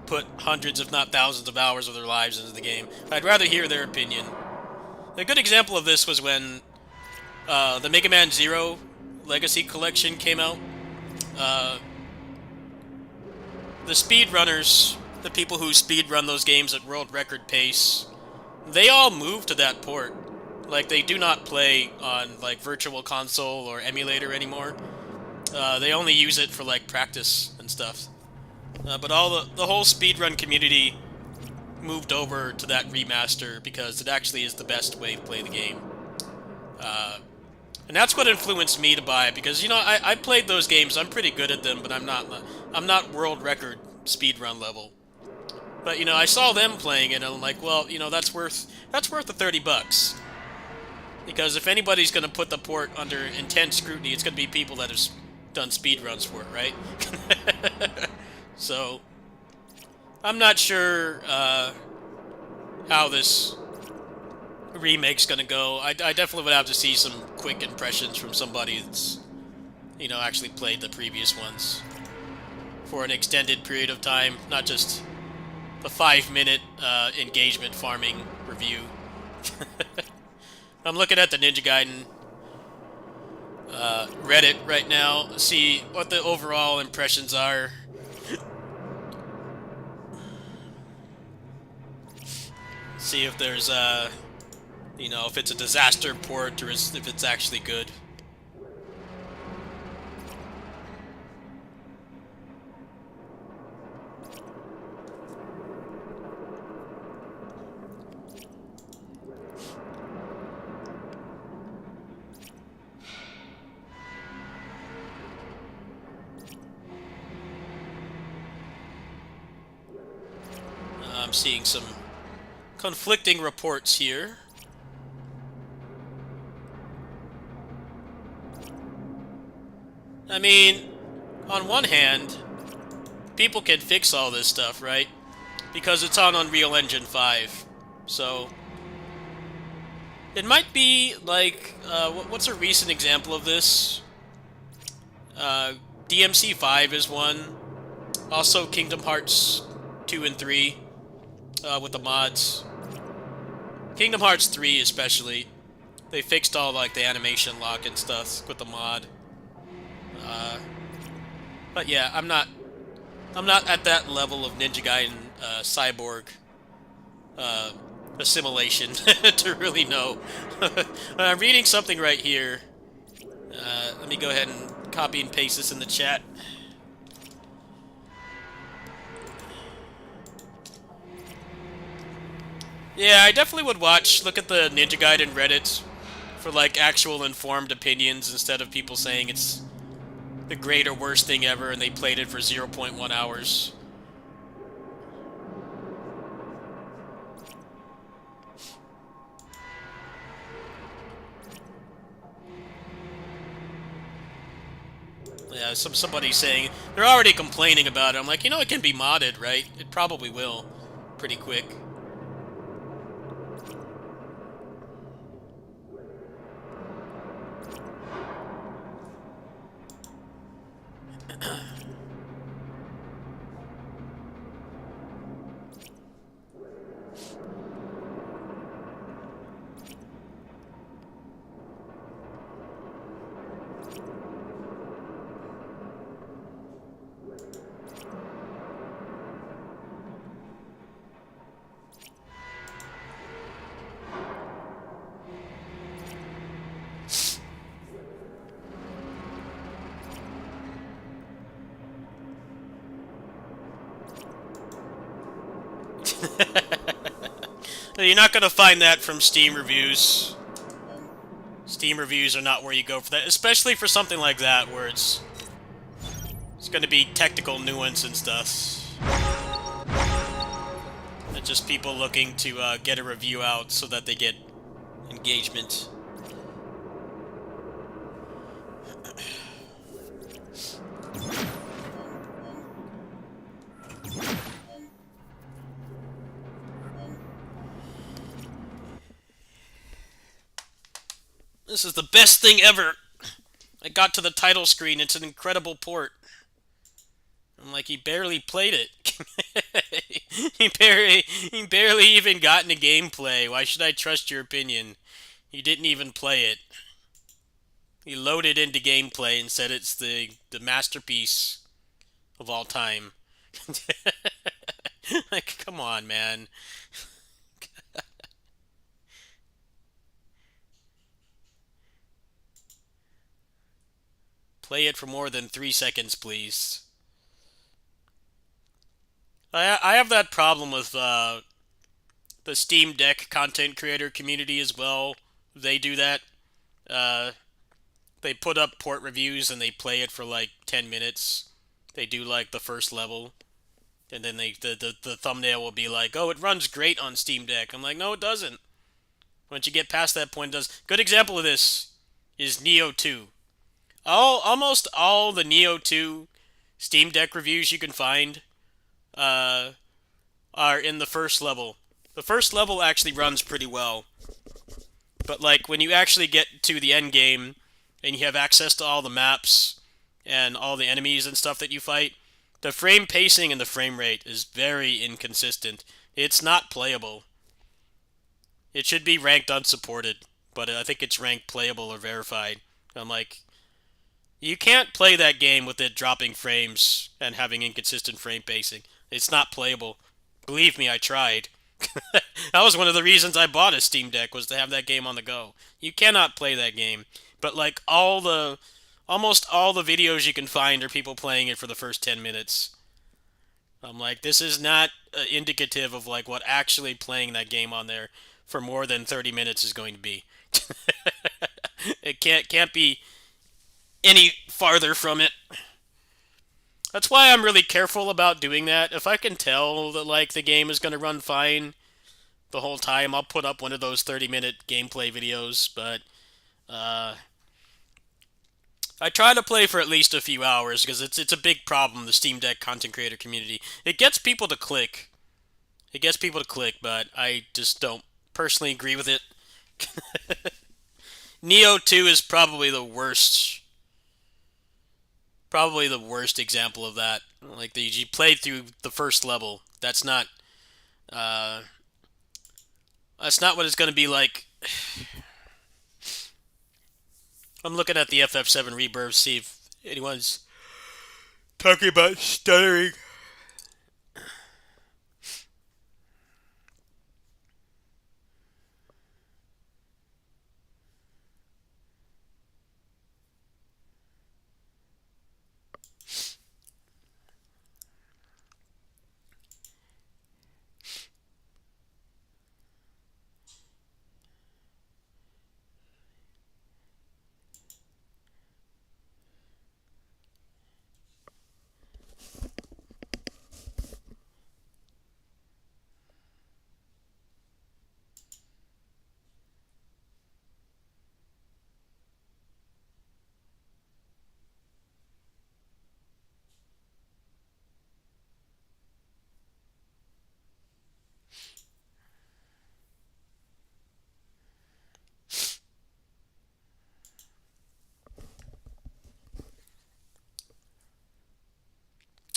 put hundreds, if not thousands, of hours of their lives into the game. I'd rather hear their opinion. A good example of this was when the Mega Man Zero Legacy Collection came out. The speedrunners, the people who speedrun those games at world record pace, they all moved to that port. Like, they do not play on, like, Virtual Console or emulator anymore. They only use it for, like, practice and stuff. But all the whole speedrun community moved over to that remaster because it actually is the best way to play the game. And that's what influenced me to buy it, because, you know, I played those games, I'm pretty good at them, but I'm not world record speedrun level. But, you know, I saw them playing it, and I'm like, well, you know, that's worth the $30. Because if anybody's going to put the port under intense scrutiny, it's going to be people that have done speedruns for it, right? So, I'm not sure how this remake's going to go. I definitely would have to see some quick impressions from somebody that's, you know, actually played the previous ones for an extended period of time, not just the 5-minute engagement farming review. I'm looking at the Ninja Gaiden Reddit right now, see what the overall impressions are. See if there's you know, if it's a disaster port or if it's actually good. I'm seeing some conflicting reports here. I mean, on one hand, people can fix all this stuff, right? Because it's on Unreal Engine 5. So, it might be like, what's a recent example of this? DMC 5 is one. Also Kingdom Hearts 2 and 3. With the mods. Kingdom Hearts 3 especially. They fixed all like the animation lock and stuff with the mod. But yeah, I'm not at that level of Ninja Gaiden cyborg assimilation to really know. I'm reading something right here. Let me go ahead and copy and paste this in the chat. Yeah, I definitely would look at the Ninja Gaiden Reddit for like actual informed opinions instead of people saying it's the great or worst thing ever and they played it for 0.1 hours. Yeah, somebody saying they're already complaining about it. I'm like, you know, it can be modded, right? It probably will, pretty quick. You're not going to find that from Steam reviews. Steam reviews are not where you go for that, especially for something like that, where it's going to be technical nuance and stuff. It's just people looking to get a review out so that they get engagement. This is the best thing ever. I got to the title screen. It's an incredible port. I'm like, he barely played it. he barely even got into gameplay. Why should I trust your opinion? He didn't even play it. He loaded into gameplay and said it's the masterpiece of all time. Like, come on, man. Play it for more than 3 seconds, please. I have that problem with the Steam Deck content creator community as well. They do that. Uh, they put up port reviews and they play it for like 10 minutes. They do like the first level, and then the thumbnail will be like, "Oh, it runs great on Steam Deck." I'm like, "No, it doesn't." Once you get past that point, it does. Good example of this is Neo 2. Almost all the Neo 2 Steam Deck reviews you can find uh, are in the first level. The first level actually runs pretty well, but like when you actually get to the end game and you have access to all the maps and all the enemies and stuff that you fight, the frame pacing and the frame rate is very inconsistent. It's not playable. It should be ranked unsupported, but I think it's ranked playable or verified. I'm like, you can't play that game with it dropping frames and having inconsistent frame pacing. It's not playable. Believe me, I tried. That was one of the reasons I bought a Steam Deck, was to have that game on the go. You cannot play that game. But like almost all the videos you can find are people playing it for the first 10 minutes. I'm like, this is not indicative of like what actually playing that game on there for more than 30 minutes is going to be. It can't be any farther from it. That's why I'm really careful about doing that. If I can tell that like the game is going to run fine the whole time, I'll put up one of those 30-minute gameplay videos, but I try to play for at least a few hours because it's a big problem, the Steam Deck content creator community. It gets people to click. But I just don't personally agree with it. Neo 2 is probably the worst example of that. Like you played through the first level. Uh, that's not what it's going to be like. I'm looking at the FF7 Rebirth, see if anyone's talking about stuttering.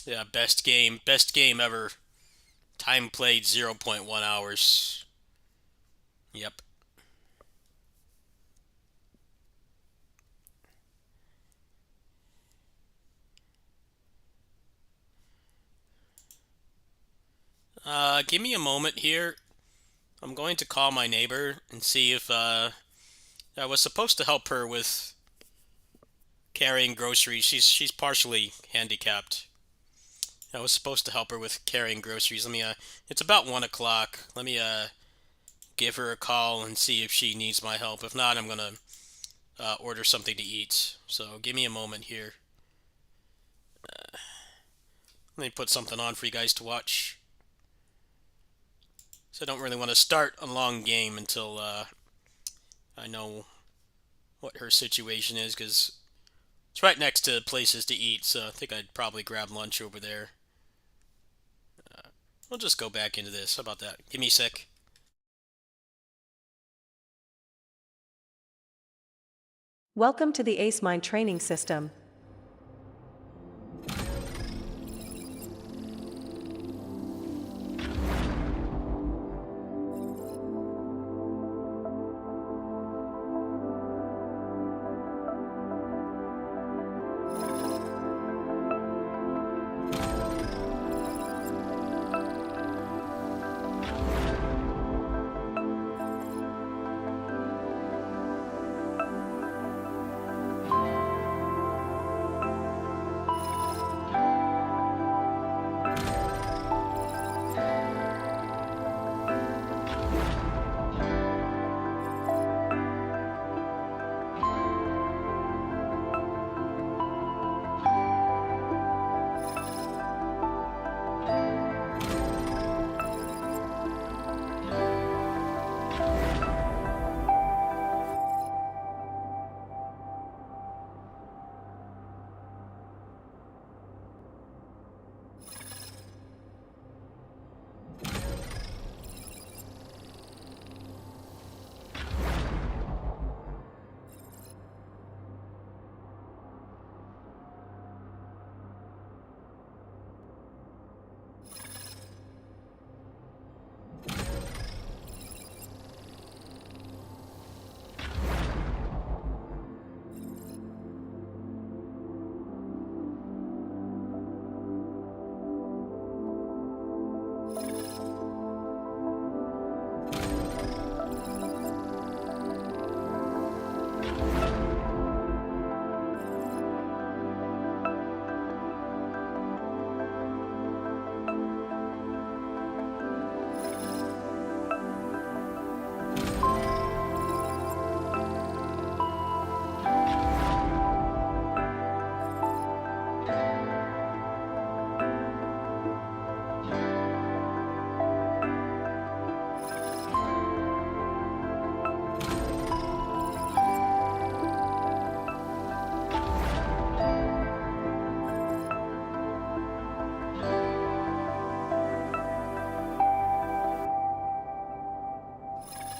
Yeah, best game ever. Time played 0.1 hours. Yep. Give me a moment here. I'm going to call my neighbor and see if I was supposed to help her with carrying groceries. She's partially handicapped. I was supposed to help her with carrying groceries. It's about 1 o'clock. Let me give her a call and see if she needs my help. If not, I'm gonna order something to eat. So give me a moment here. Let me put something on for you guys to watch. So I don't really want to start a long game until I know what her situation is, because it's right next to places to eat, so I think I'd probably grab lunch over there. We'll just go back into this. How about that? Give me a sec. Welcome to the Ace Mind training system.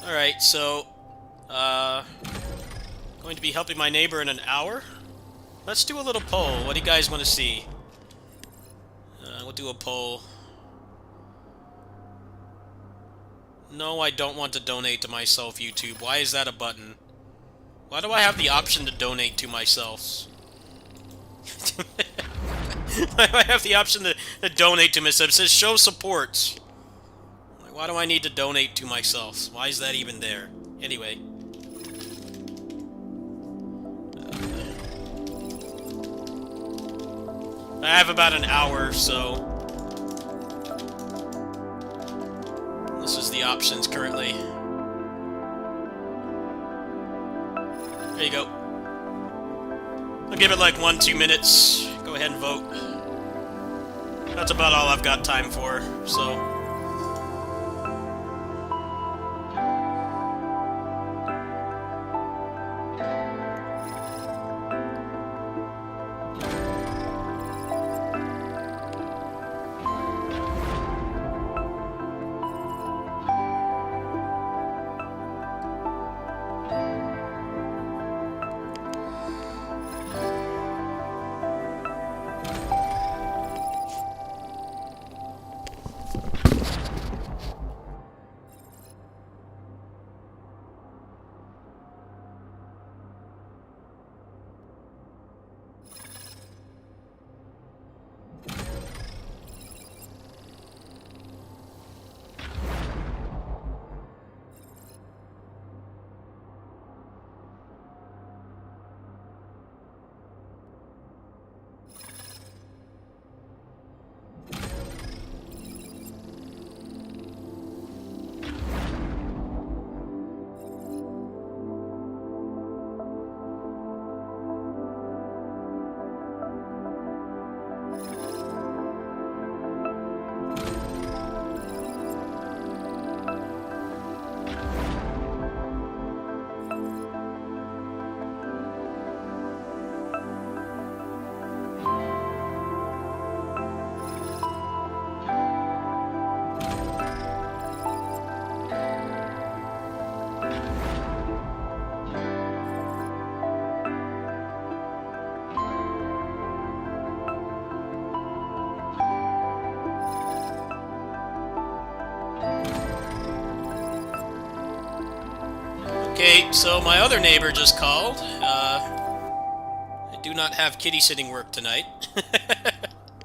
Alright, so, going to be helping my neighbor in an hour? Let's do a little poll. What do you guys want to see? We'll do a poll. No, I don't want to donate to myself, YouTube. Why is that a button? Why do I have the option to donate to myself? Why do I have the option to donate to myself? It says show support. Like, why do I need to donate to myself? Why is that even there? Anyway. I have about an hour, so... This is the options currently. There you go. I'll give it like 1-2 minutes. Go ahead and vote. That's about all I've got time for, so... Okay, so my other neighbor just called. I do not have kitty sitting work tonight.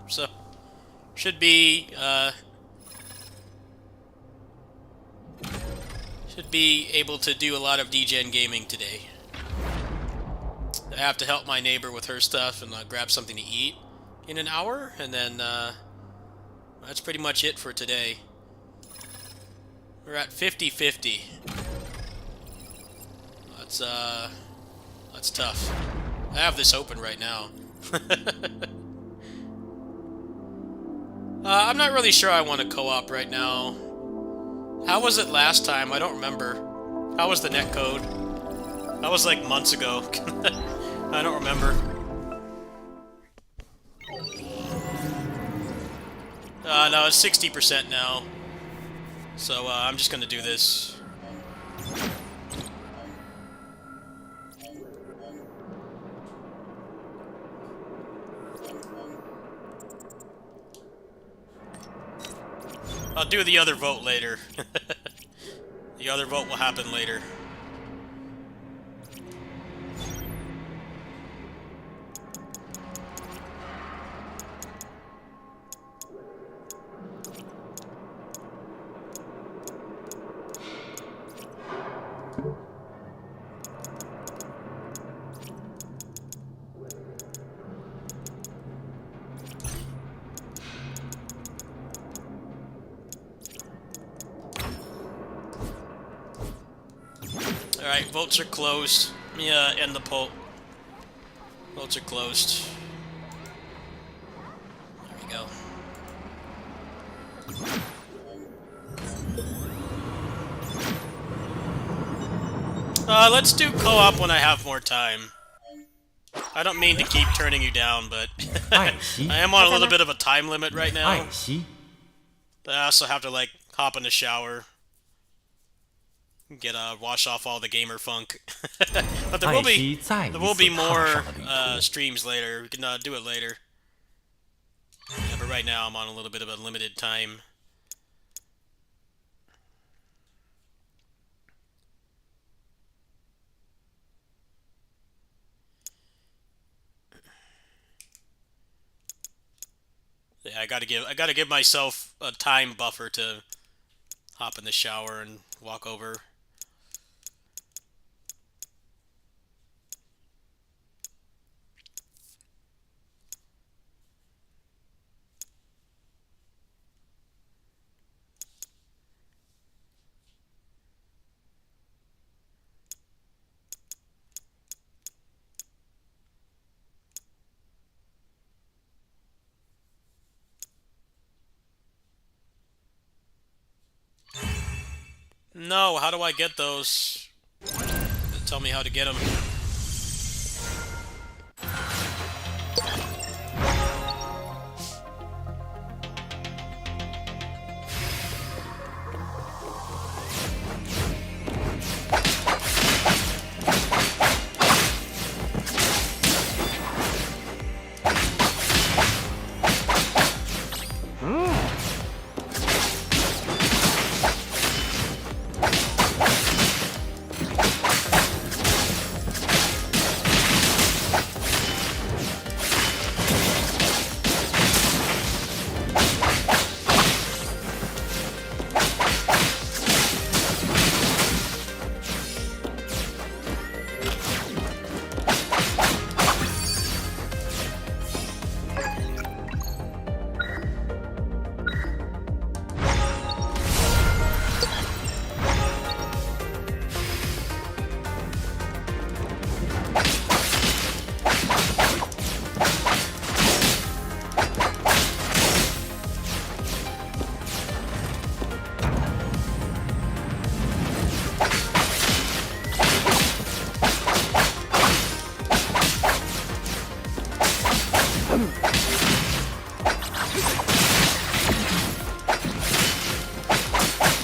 So, should be able to do a lot of DGen gaming today. I have to help my neighbor with her stuff and grab something to eat in an hour, and then that's pretty much it for today. We're at 50-50. That's tough. I have this open right now. I'm not really sure I want to co-op right now. How was it last time? I don't remember. How was the netcode? That was like months ago. I don't remember. No, it's 60% now. So I'm just gonna do this. I'll do the other vote later. The other vote will happen later. Alright, votes are closed. Let me end the poll. Votes are closed. There we go. Let's do co-op when I have more time. I don't mean to keep turning you down, but I am on a little bit of a time limit right now. I also have to, like, hop in the shower. Get wash off all the gamer funk. But 艾希再一 there will 次 be 踏 more 上了旅途。 streams later. We can do it later. Yeah, but right now I'm on a little bit of a limited time. Yeah, I gotta give myself a time buffer to hop in the shower and walk over. No, how do I get those? Tell me how to get them.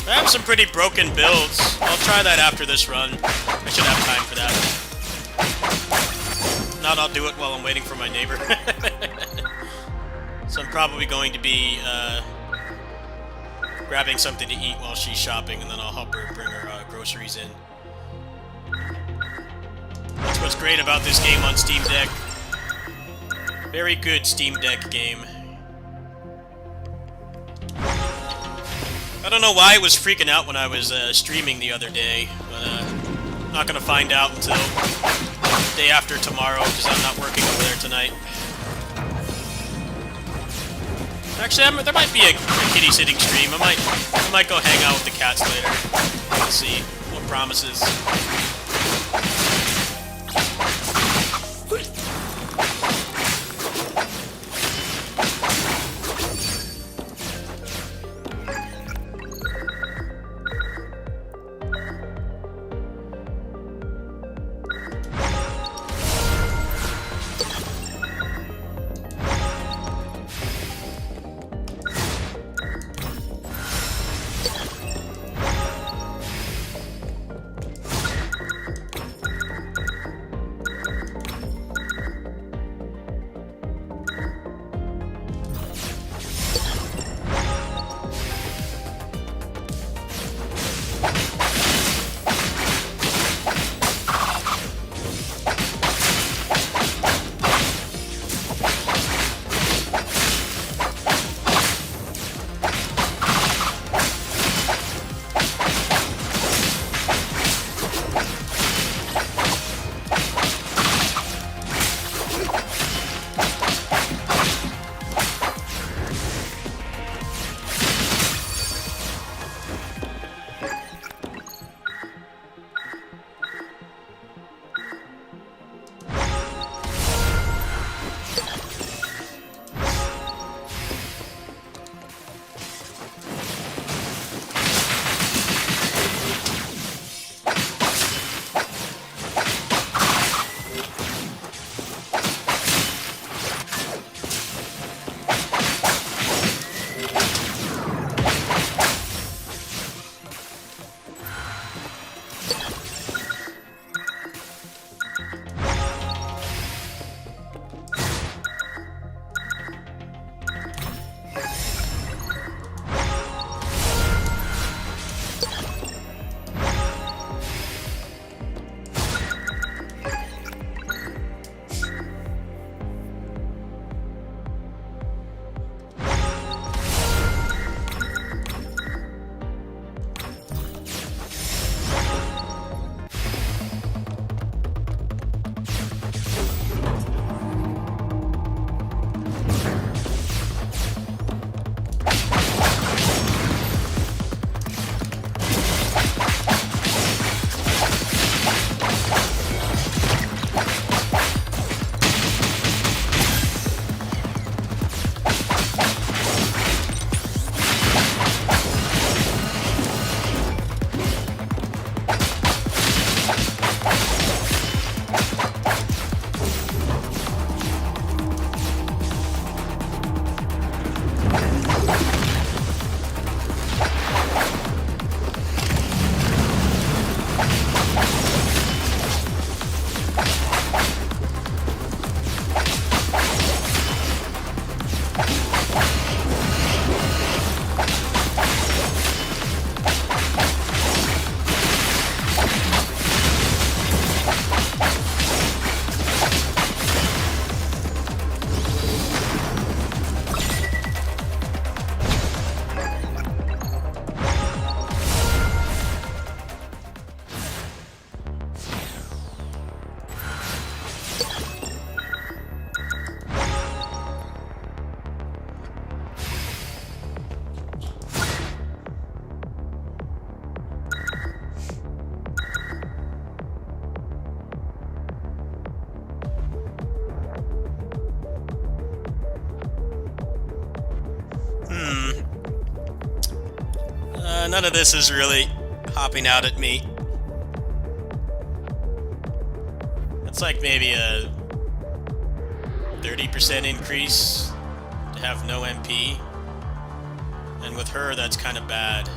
I have some pretty broken builds. I'll try that after this run. I should have time for that. Not, I'll do it while I'm waiting for my neighbor. So I'm probably going to be grabbing something to eat while she's shopping, and then I'll help her bring her groceries in. That's what's great about this game on Steam Deck. Very good Steam Deck game. I don't know why I was freaking out when I was streaming the other day, but I'm not going to find out until the day after tomorrow, because I'm not working over there tonight. Actually, there might be a kitty sitting stream. I might go hang out with the cats later. Let's see. No promises. none of this is really hopping out at me. It's like maybe a 30% increase to have no MP. And with her, that's kind of bad.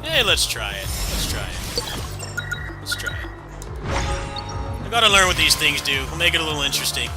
Hey, let's try it. Let's try it. Let's try it. I gotta learn what these things do. We'll make it a little interesting.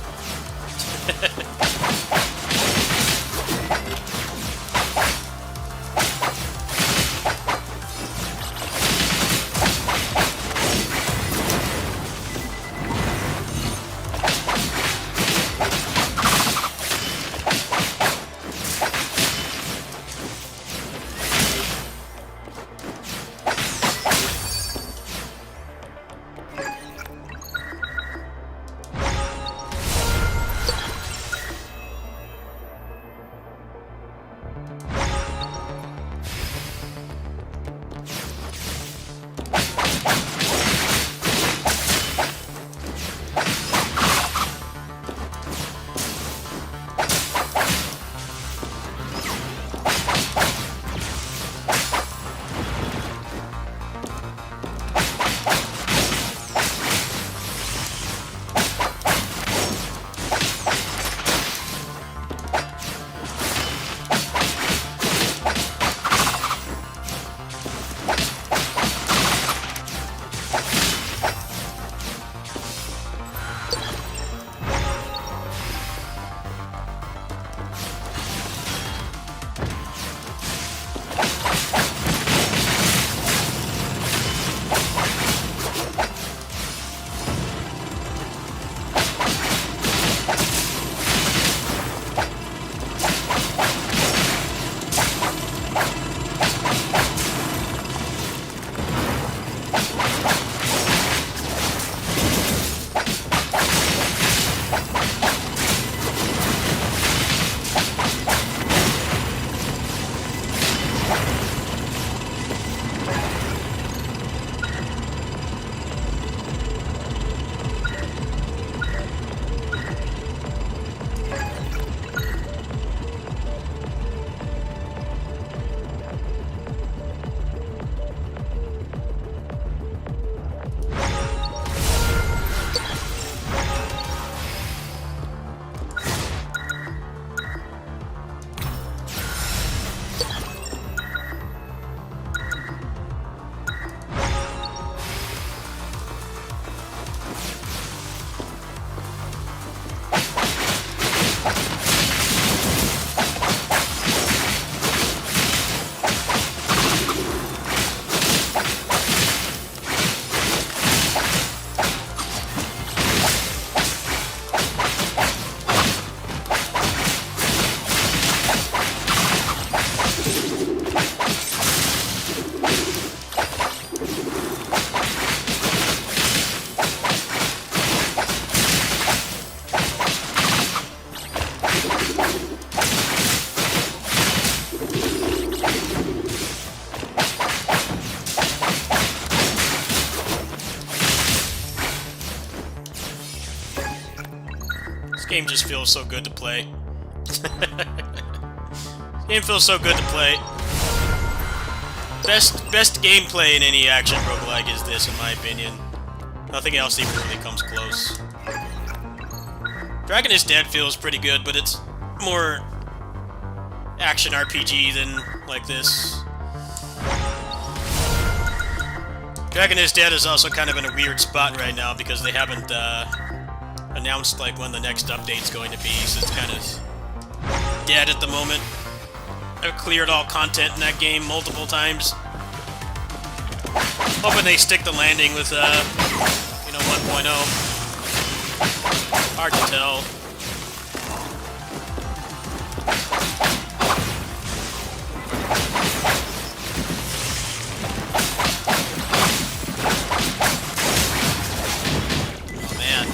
This game just feels so good to play. This game feels so good to play. Best gameplay in any action roguelike is this, in my opinion. Nothing else even really comes close. Dragon is Dead feels pretty good, but it's more action RPG than like this. Dragon is Dead is also kind of in a weird spot right now because they haven't announced like when the next update's going to be, so it's kind of dead at the moment. I've cleared all content in that game multiple times. Hoping they stick the landing with, 1.0. Hard to tell. Oh, man.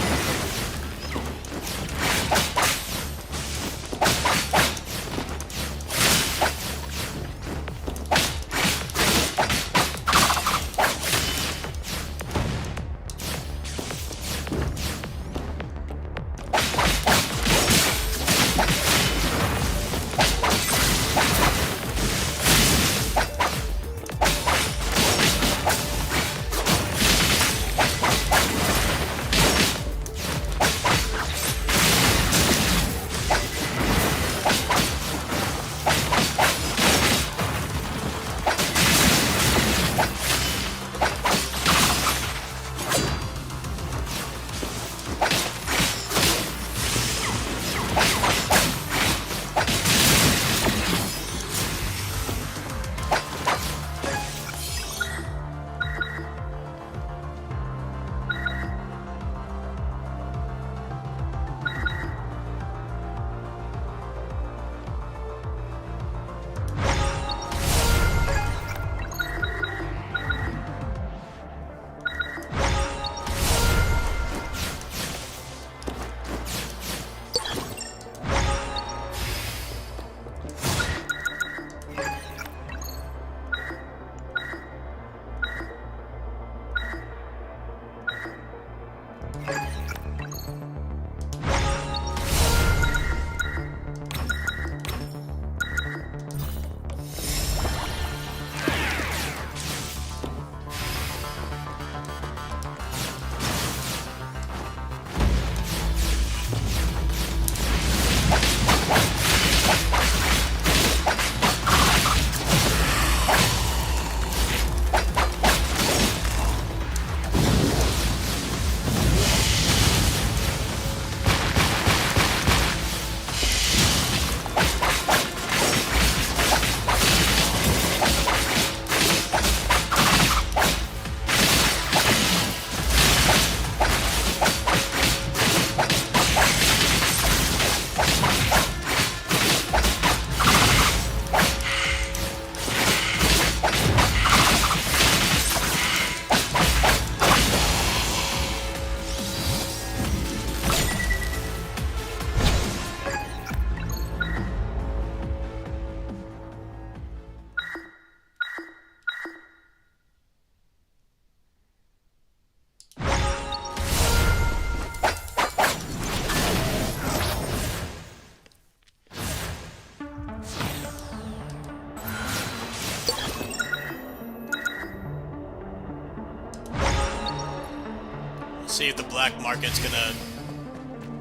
See if the black market's gonna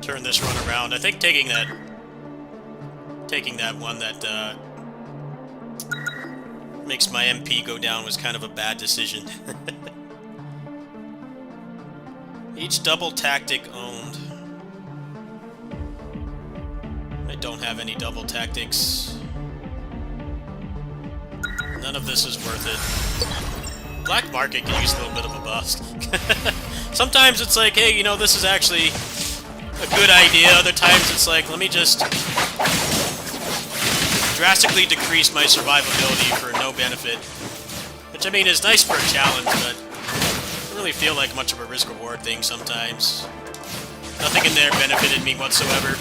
turn this run around. I think taking that one that makes my MP go down was kind of a bad decision. Each double tactic owned. I don't have any double tactics. None of this is worth it. Black market can use a little bit of a bust. Sometimes it's like, hey, you know, this is actually a good idea. Other times it's like, let me just drastically decrease my survivability for no benefit. Which, I mean, is nice for a challenge, but I don't really feel like much of a risk-reward thing sometimes. Nothing in there benefited me whatsoever.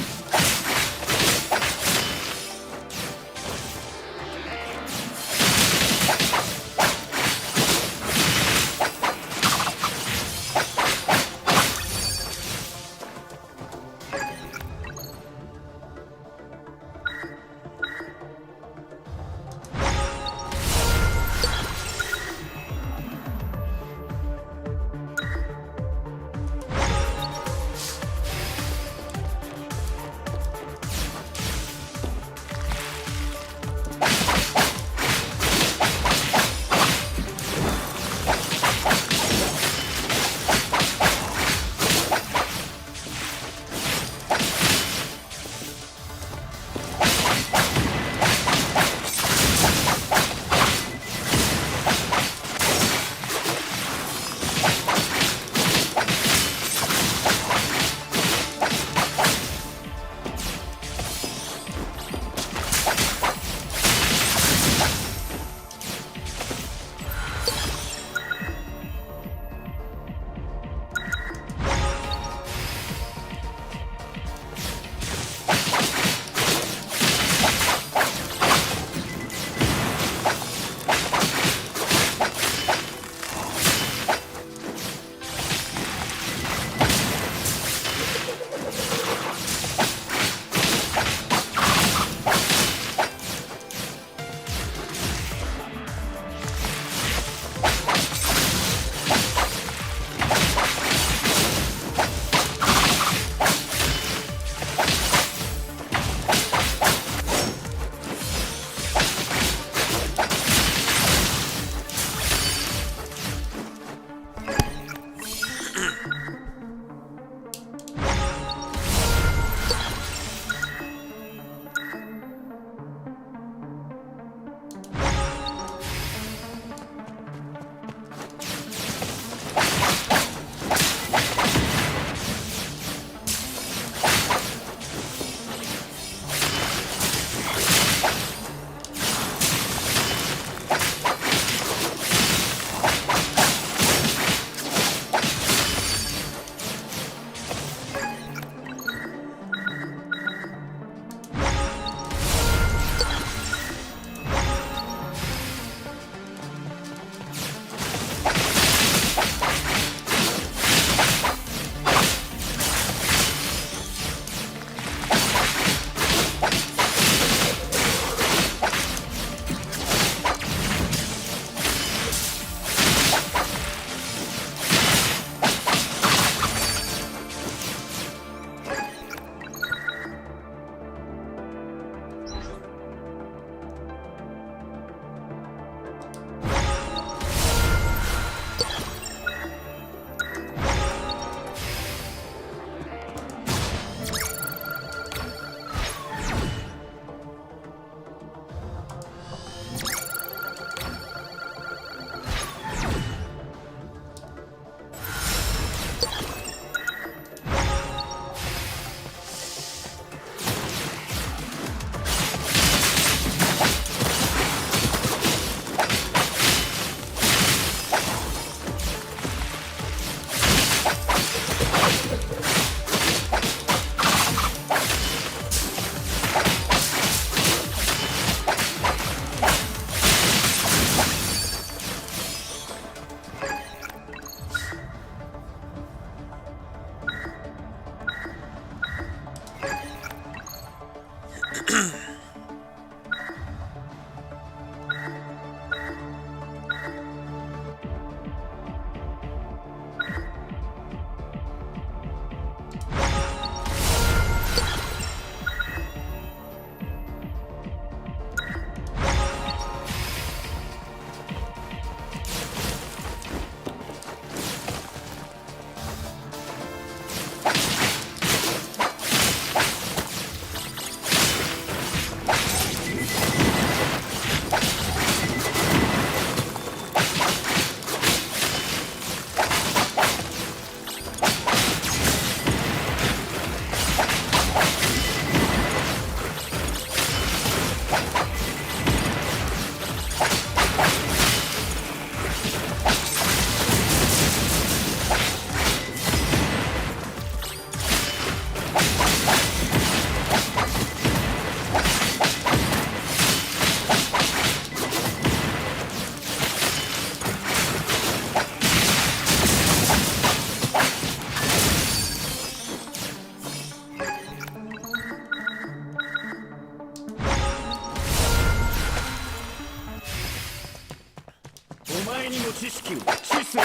にも知識を知性を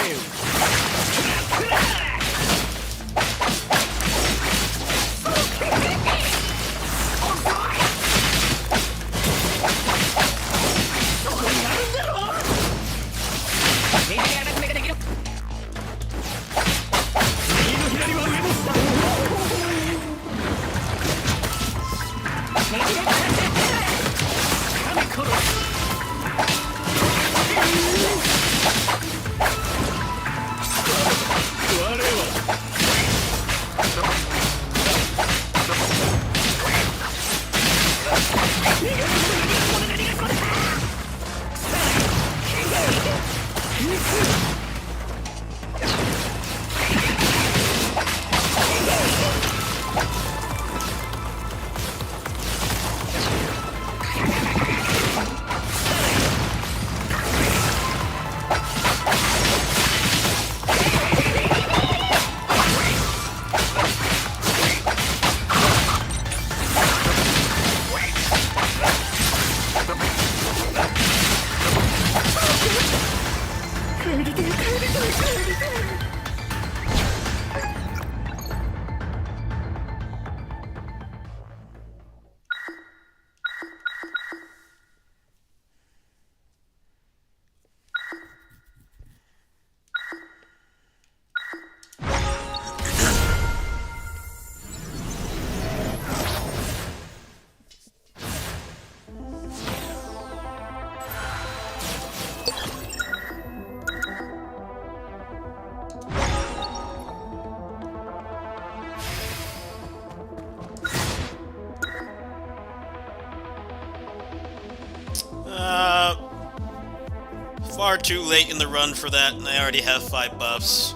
Far too late in the run for that, and I already have 5 buffs.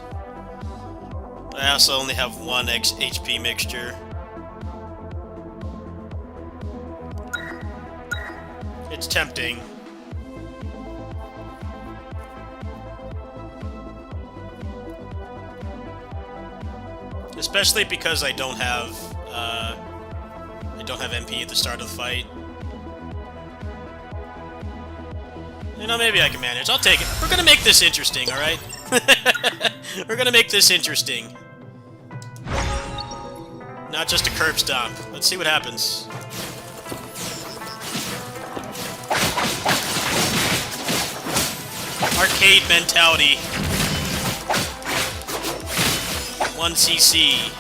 I also only have 1 HP mixture. It's tempting. Especially because I don't have MP at the start of the fight. You know, maybe I can manage. I'll take it. We're gonna make this interesting, alright? We're gonna make this interesting. Not just a curb stomp. Let's see what happens. Arcade mentality. 1 CC.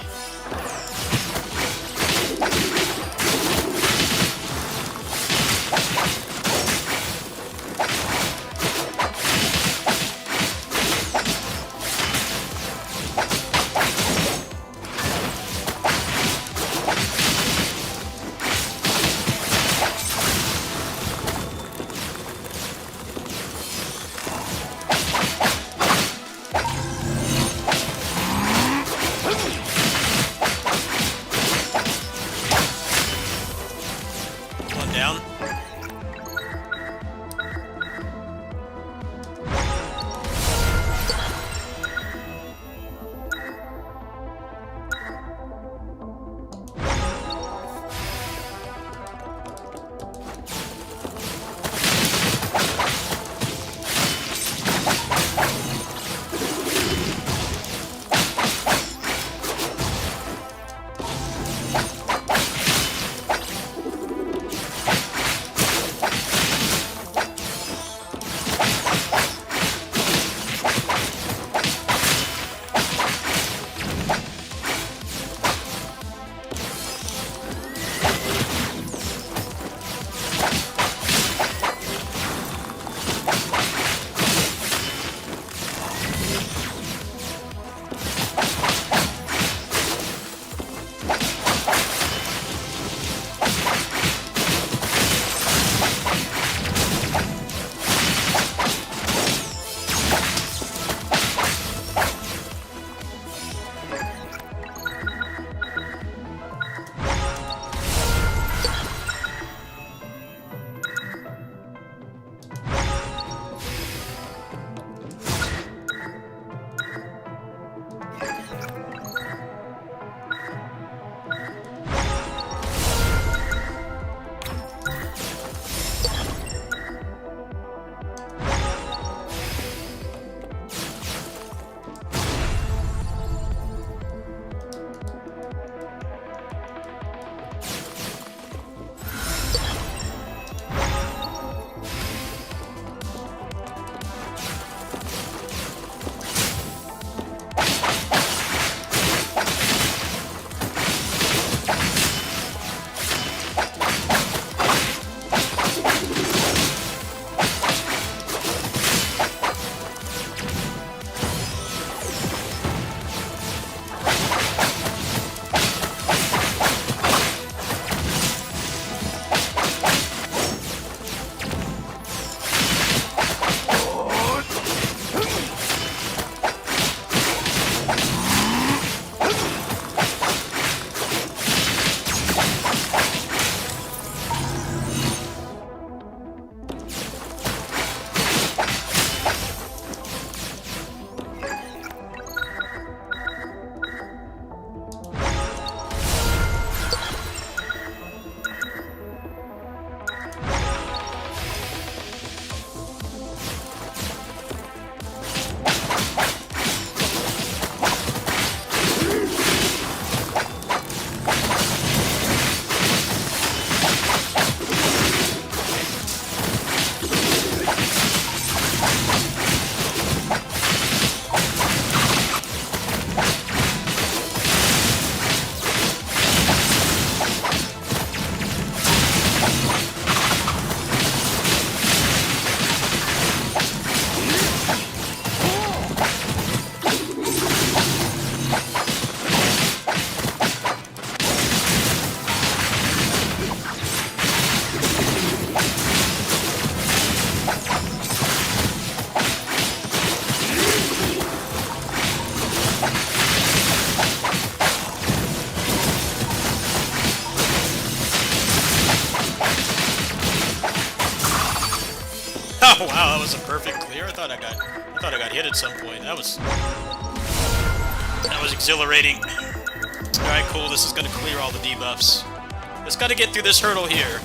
Oh wow, that was a perfect clear. I thought I got hit at some point. That was exhilarating. All right, cool. This is gonna clear all the debuffs. Just gotta get through this hurdle here.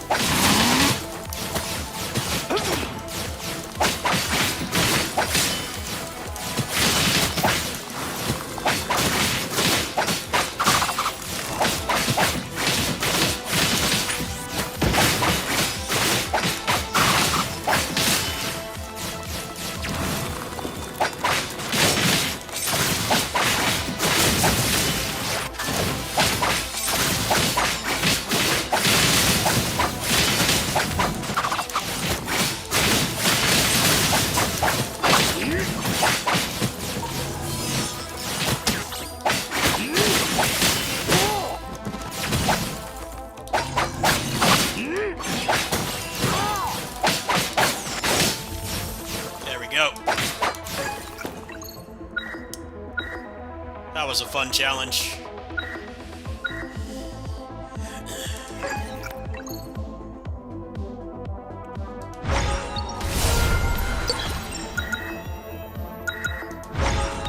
That was a fun challenge.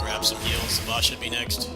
Grab some heals. The boss should be next.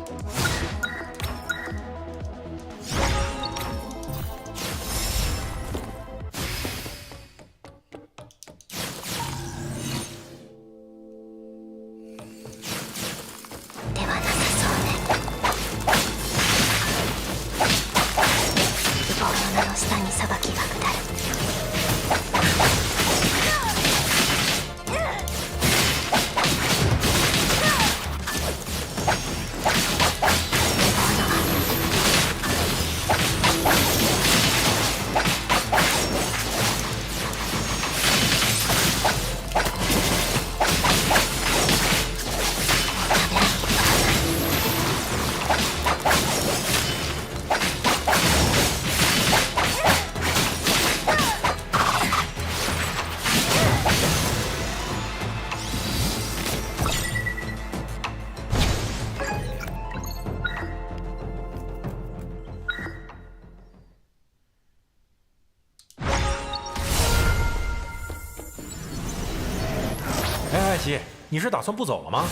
哎，西，你是打算不走了吗？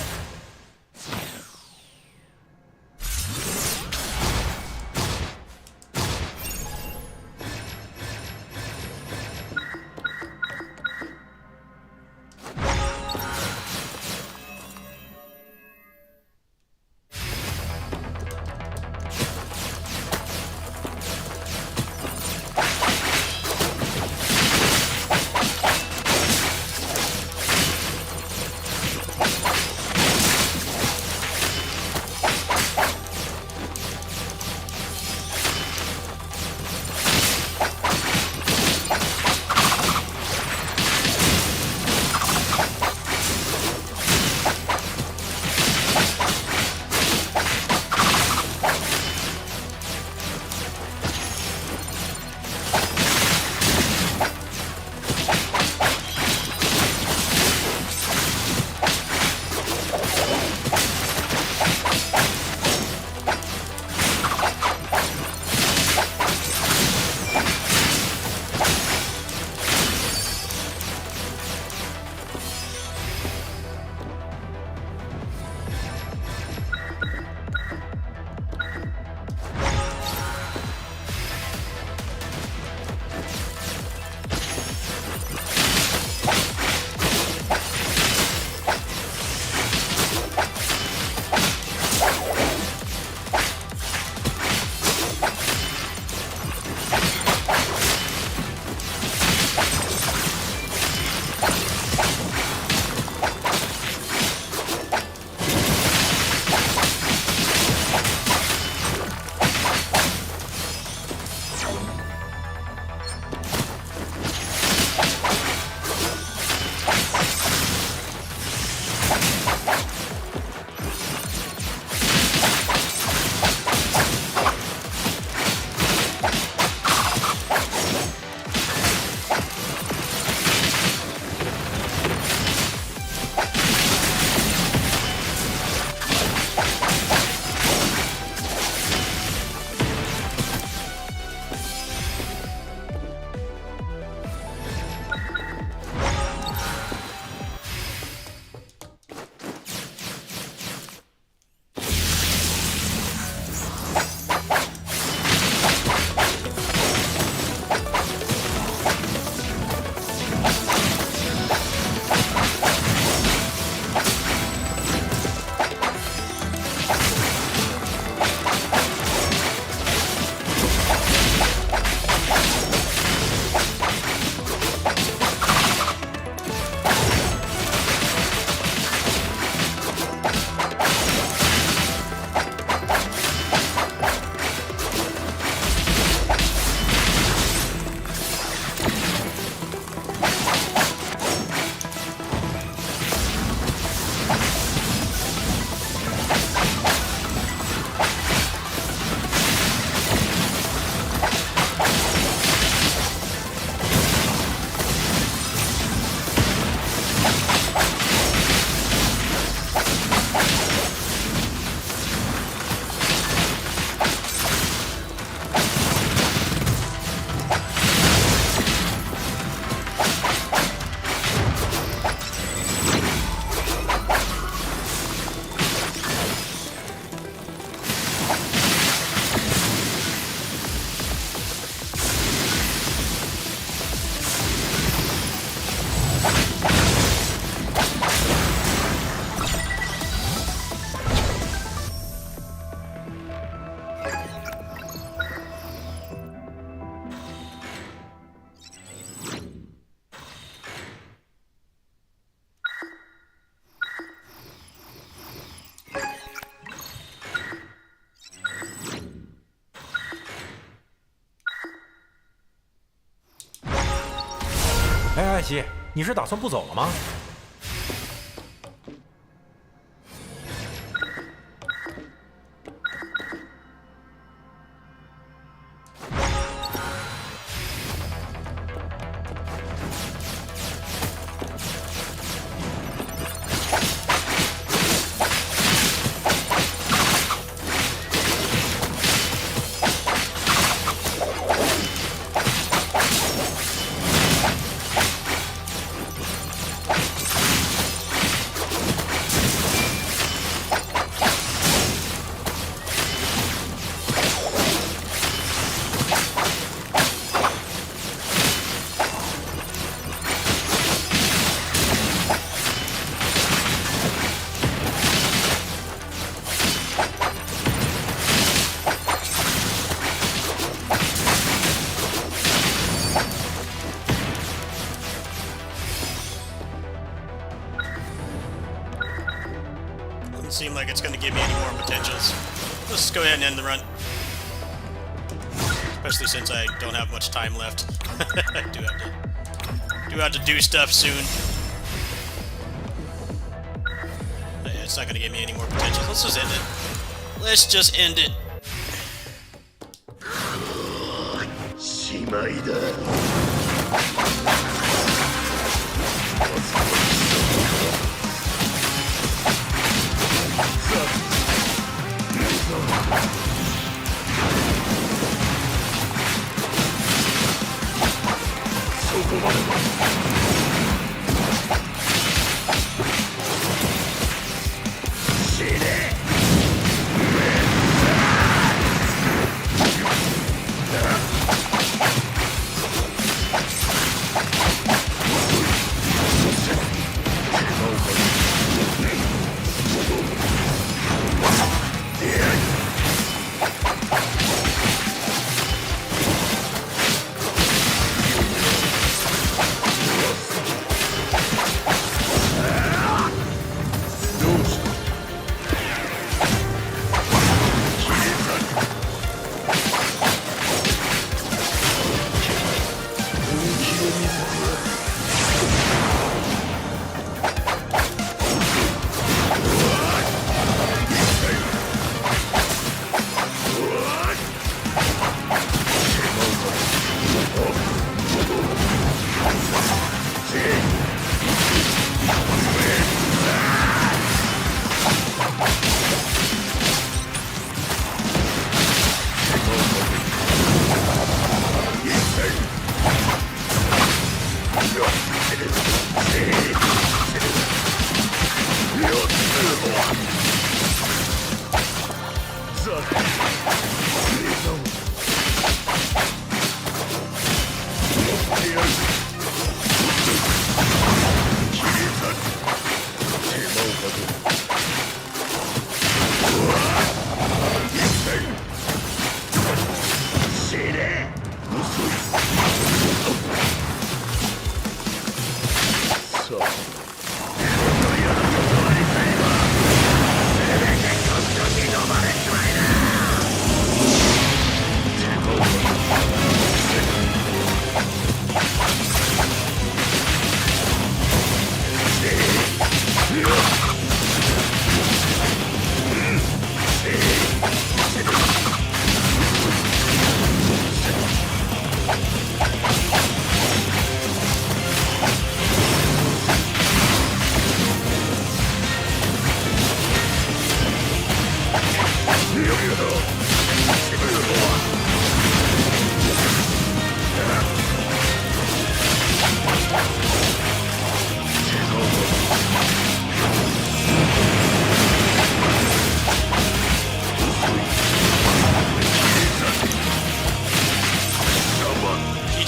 哎，艾希，你是打算不走了吗？Doesn't seem like it's going to give me any more potentials. Let's just go ahead and end the run. Especially since I don't have much time left. I do have to do stuff soon. But yeah, it's not going to give me any more potentials. Let's just end it. Let's just end it. しまいだ。そこまでだ。死ね。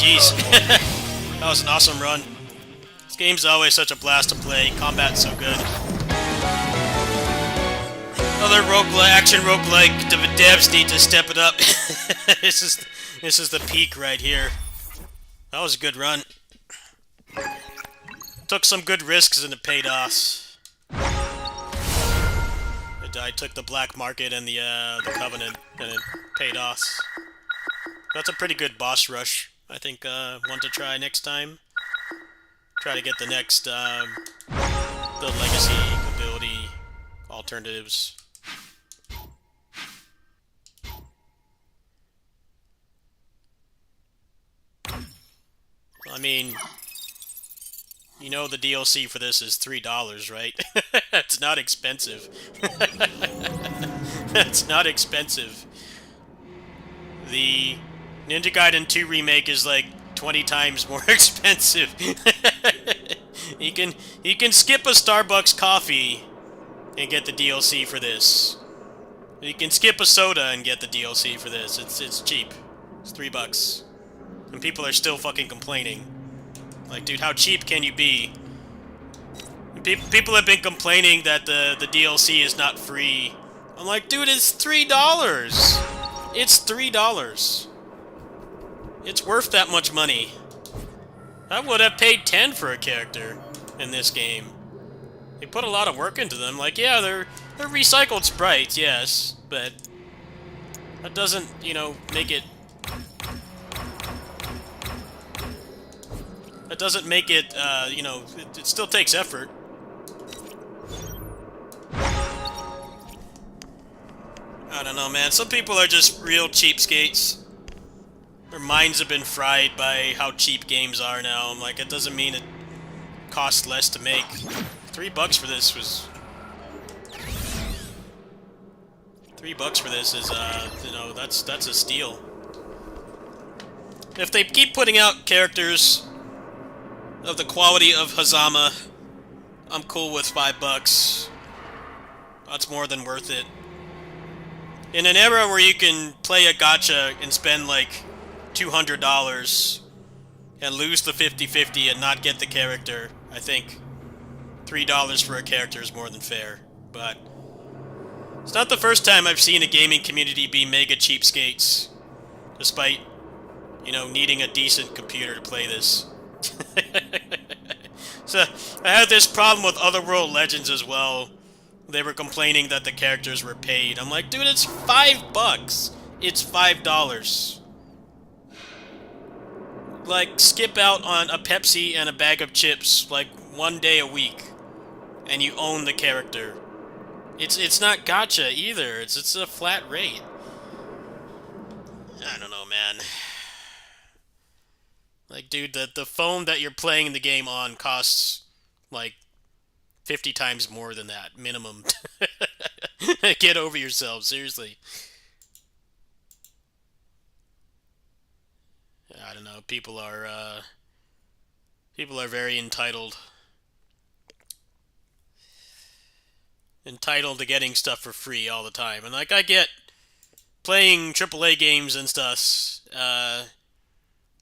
GG's. That was an awesome run. This game's always such a blast to play. Combat's so good. Other action roguelike devs need to step it up. This is the peak right here. That was a good run. Took some good risks and it paid off. I took the black market and the covenant and it paid off. That's a pretty good boss rush. I think one to try next time. try to get the next, the legacy ability alternatives. I mean, you know the DLC for this is $3, right? It's not expensive. It's not expensive. The Ninja Gaiden 2 remake is like 20 times more expensive. You can skip a Starbucks coffee and get the DLC for this. You can skip a soda and get the DLC for this. It's cheap. It's $3. And people are still fucking complaining. Like, dude, how cheap can you be? People have been complaining that the DLC is not free. I'm like, dude, it's $3. It's $3. It's worth that much money. I would have paid 10 for a character in this game. They put a lot of work into them. Like, yeah, they're recycled sprites, yes, but that doesn't, you know, make it. That doesn't make it, you know, it still takes effort. I don't know, man. Some people are just real cheapskates. Their minds have been fried by how cheap games are now. I'm like, it doesn't mean it costs less to make. $3 for this was... $3 for this is, you know, that's a steal. If they keep putting out characters of the quality of Hazama, I'm cool with $5. That's more than worth it. In an era where you can play a gacha and spend like $200 and lose the 50-50 and not get the character, I think $3 for a character is more than fair. But it's not the first time I've seen a gaming community be mega cheapskates, despite, you know, needing a decent computer to play this. So I had this problem with Otherworld Legends as well. They were complaining that the characters were paid. I'm like, dude, it's $5. It's $5. Like, skip out on a Pepsi and a bag of chips, like, one day a week, and you own the character. It's not gacha either. It's a flat rate. I don't know, man. Like, dude, the phone that you're playing the game on costs, like, 50 times more than that, minimum. Get over yourself, seriously. I don't know, people are very entitled. Entitled to getting stuff for free all the time. And, like, I get playing AAA games and stuff,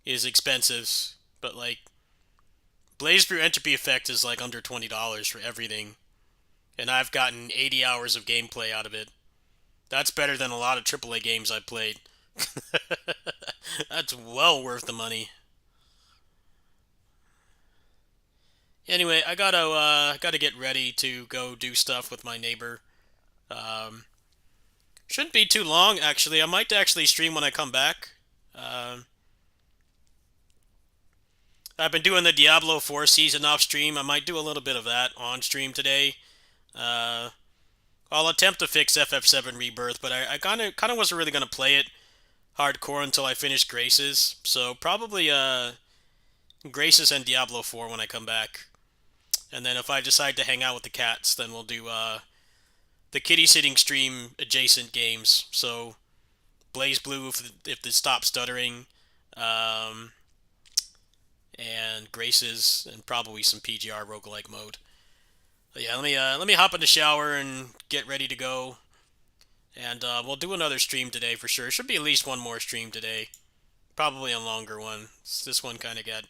is expensive, but, like, Blaze Brew Entropy Effect is like under $20 for everything, and I've gotten 80 hours of gameplay out of it. That's better than a lot of AAA games I've played. That's well worth the money. Anyway, I gotta get ready to go do stuff with my neighbor. Shouldn't be too long, actually. I might actually stream when I come back. I've been doing the Diablo 4 season off stream. I might do a little bit of that on stream today. I'll attempt to fix FF7 Rebirth, but I kind of wasn't really gonna play it hardcore until I finish Graces. So probably Graces and Diablo 4 when I come back. And then if I decide to hang out with the cats, then we'll do the kitty sitting stream adjacent games. So Blaze Blue if it stops stuttering. And Graces, and probably some PGR roguelike mode. But yeah, let me hop in the shower and get ready to go. And we'll do another stream today for sure. Should be at least one more stream today. Probably a longer one. This one kind of got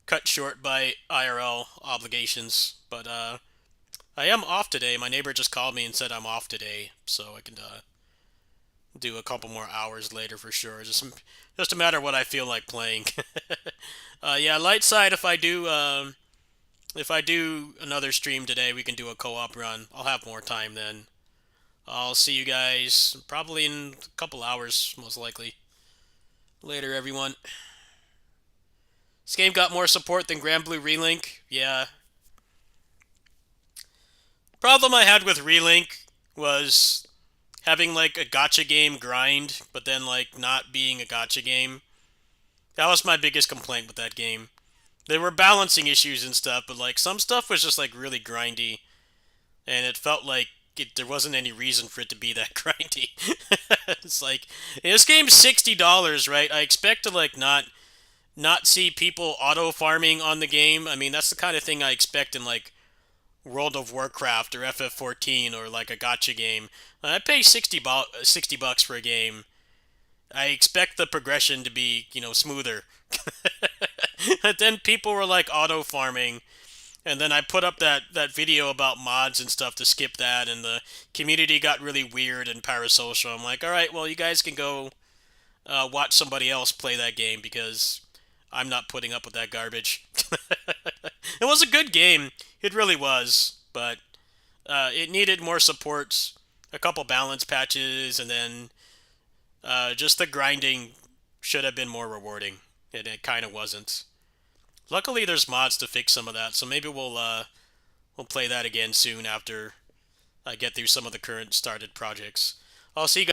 cut short by IRL obligations. But I am off today. My neighbor just called me and said I'm off today. So I can do a couple more hours later for sure. Just a matter of what I feel like playing. Yeah, light side. If I do another stream today, we can do a co-op run. I'll have more time then. I'll see you guys probably in a couple hours, most likely. Later, everyone. This game got more support than Grand Blue Relink. Yeah. Problem I had with Relink was having like a gacha game grind, but then like not being a gacha game. That was my biggest complaint with that game. There were balancing issues and stuff, but like some stuff was just like really grindy, and it felt like there wasn't any reason for it to be that grindy. It's like this game's $60, right? I expect to like not see people auto farming on the game. I mean, that's the kind of thing I expect in like World of Warcraft or FF14 or like a gacha game. I pay 60 bucks for a game. I expect the progression to be, smoother. But then people were like auto farming, and then I put up that video about mods and stuff to skip that, and the community got really weird and parasocial. I'm like, all right, well, you guys can go watch somebody else play that game because I'm not putting up with that garbage. It was a good game. It really was, but it needed more support, a couple balance patches, and then just the grinding should have been more rewarding. It kind of wasn't. Luckily, there's mods to fix some of that, so maybe we'll play that again soon after I get through some of the current started projects. I'll see you guys.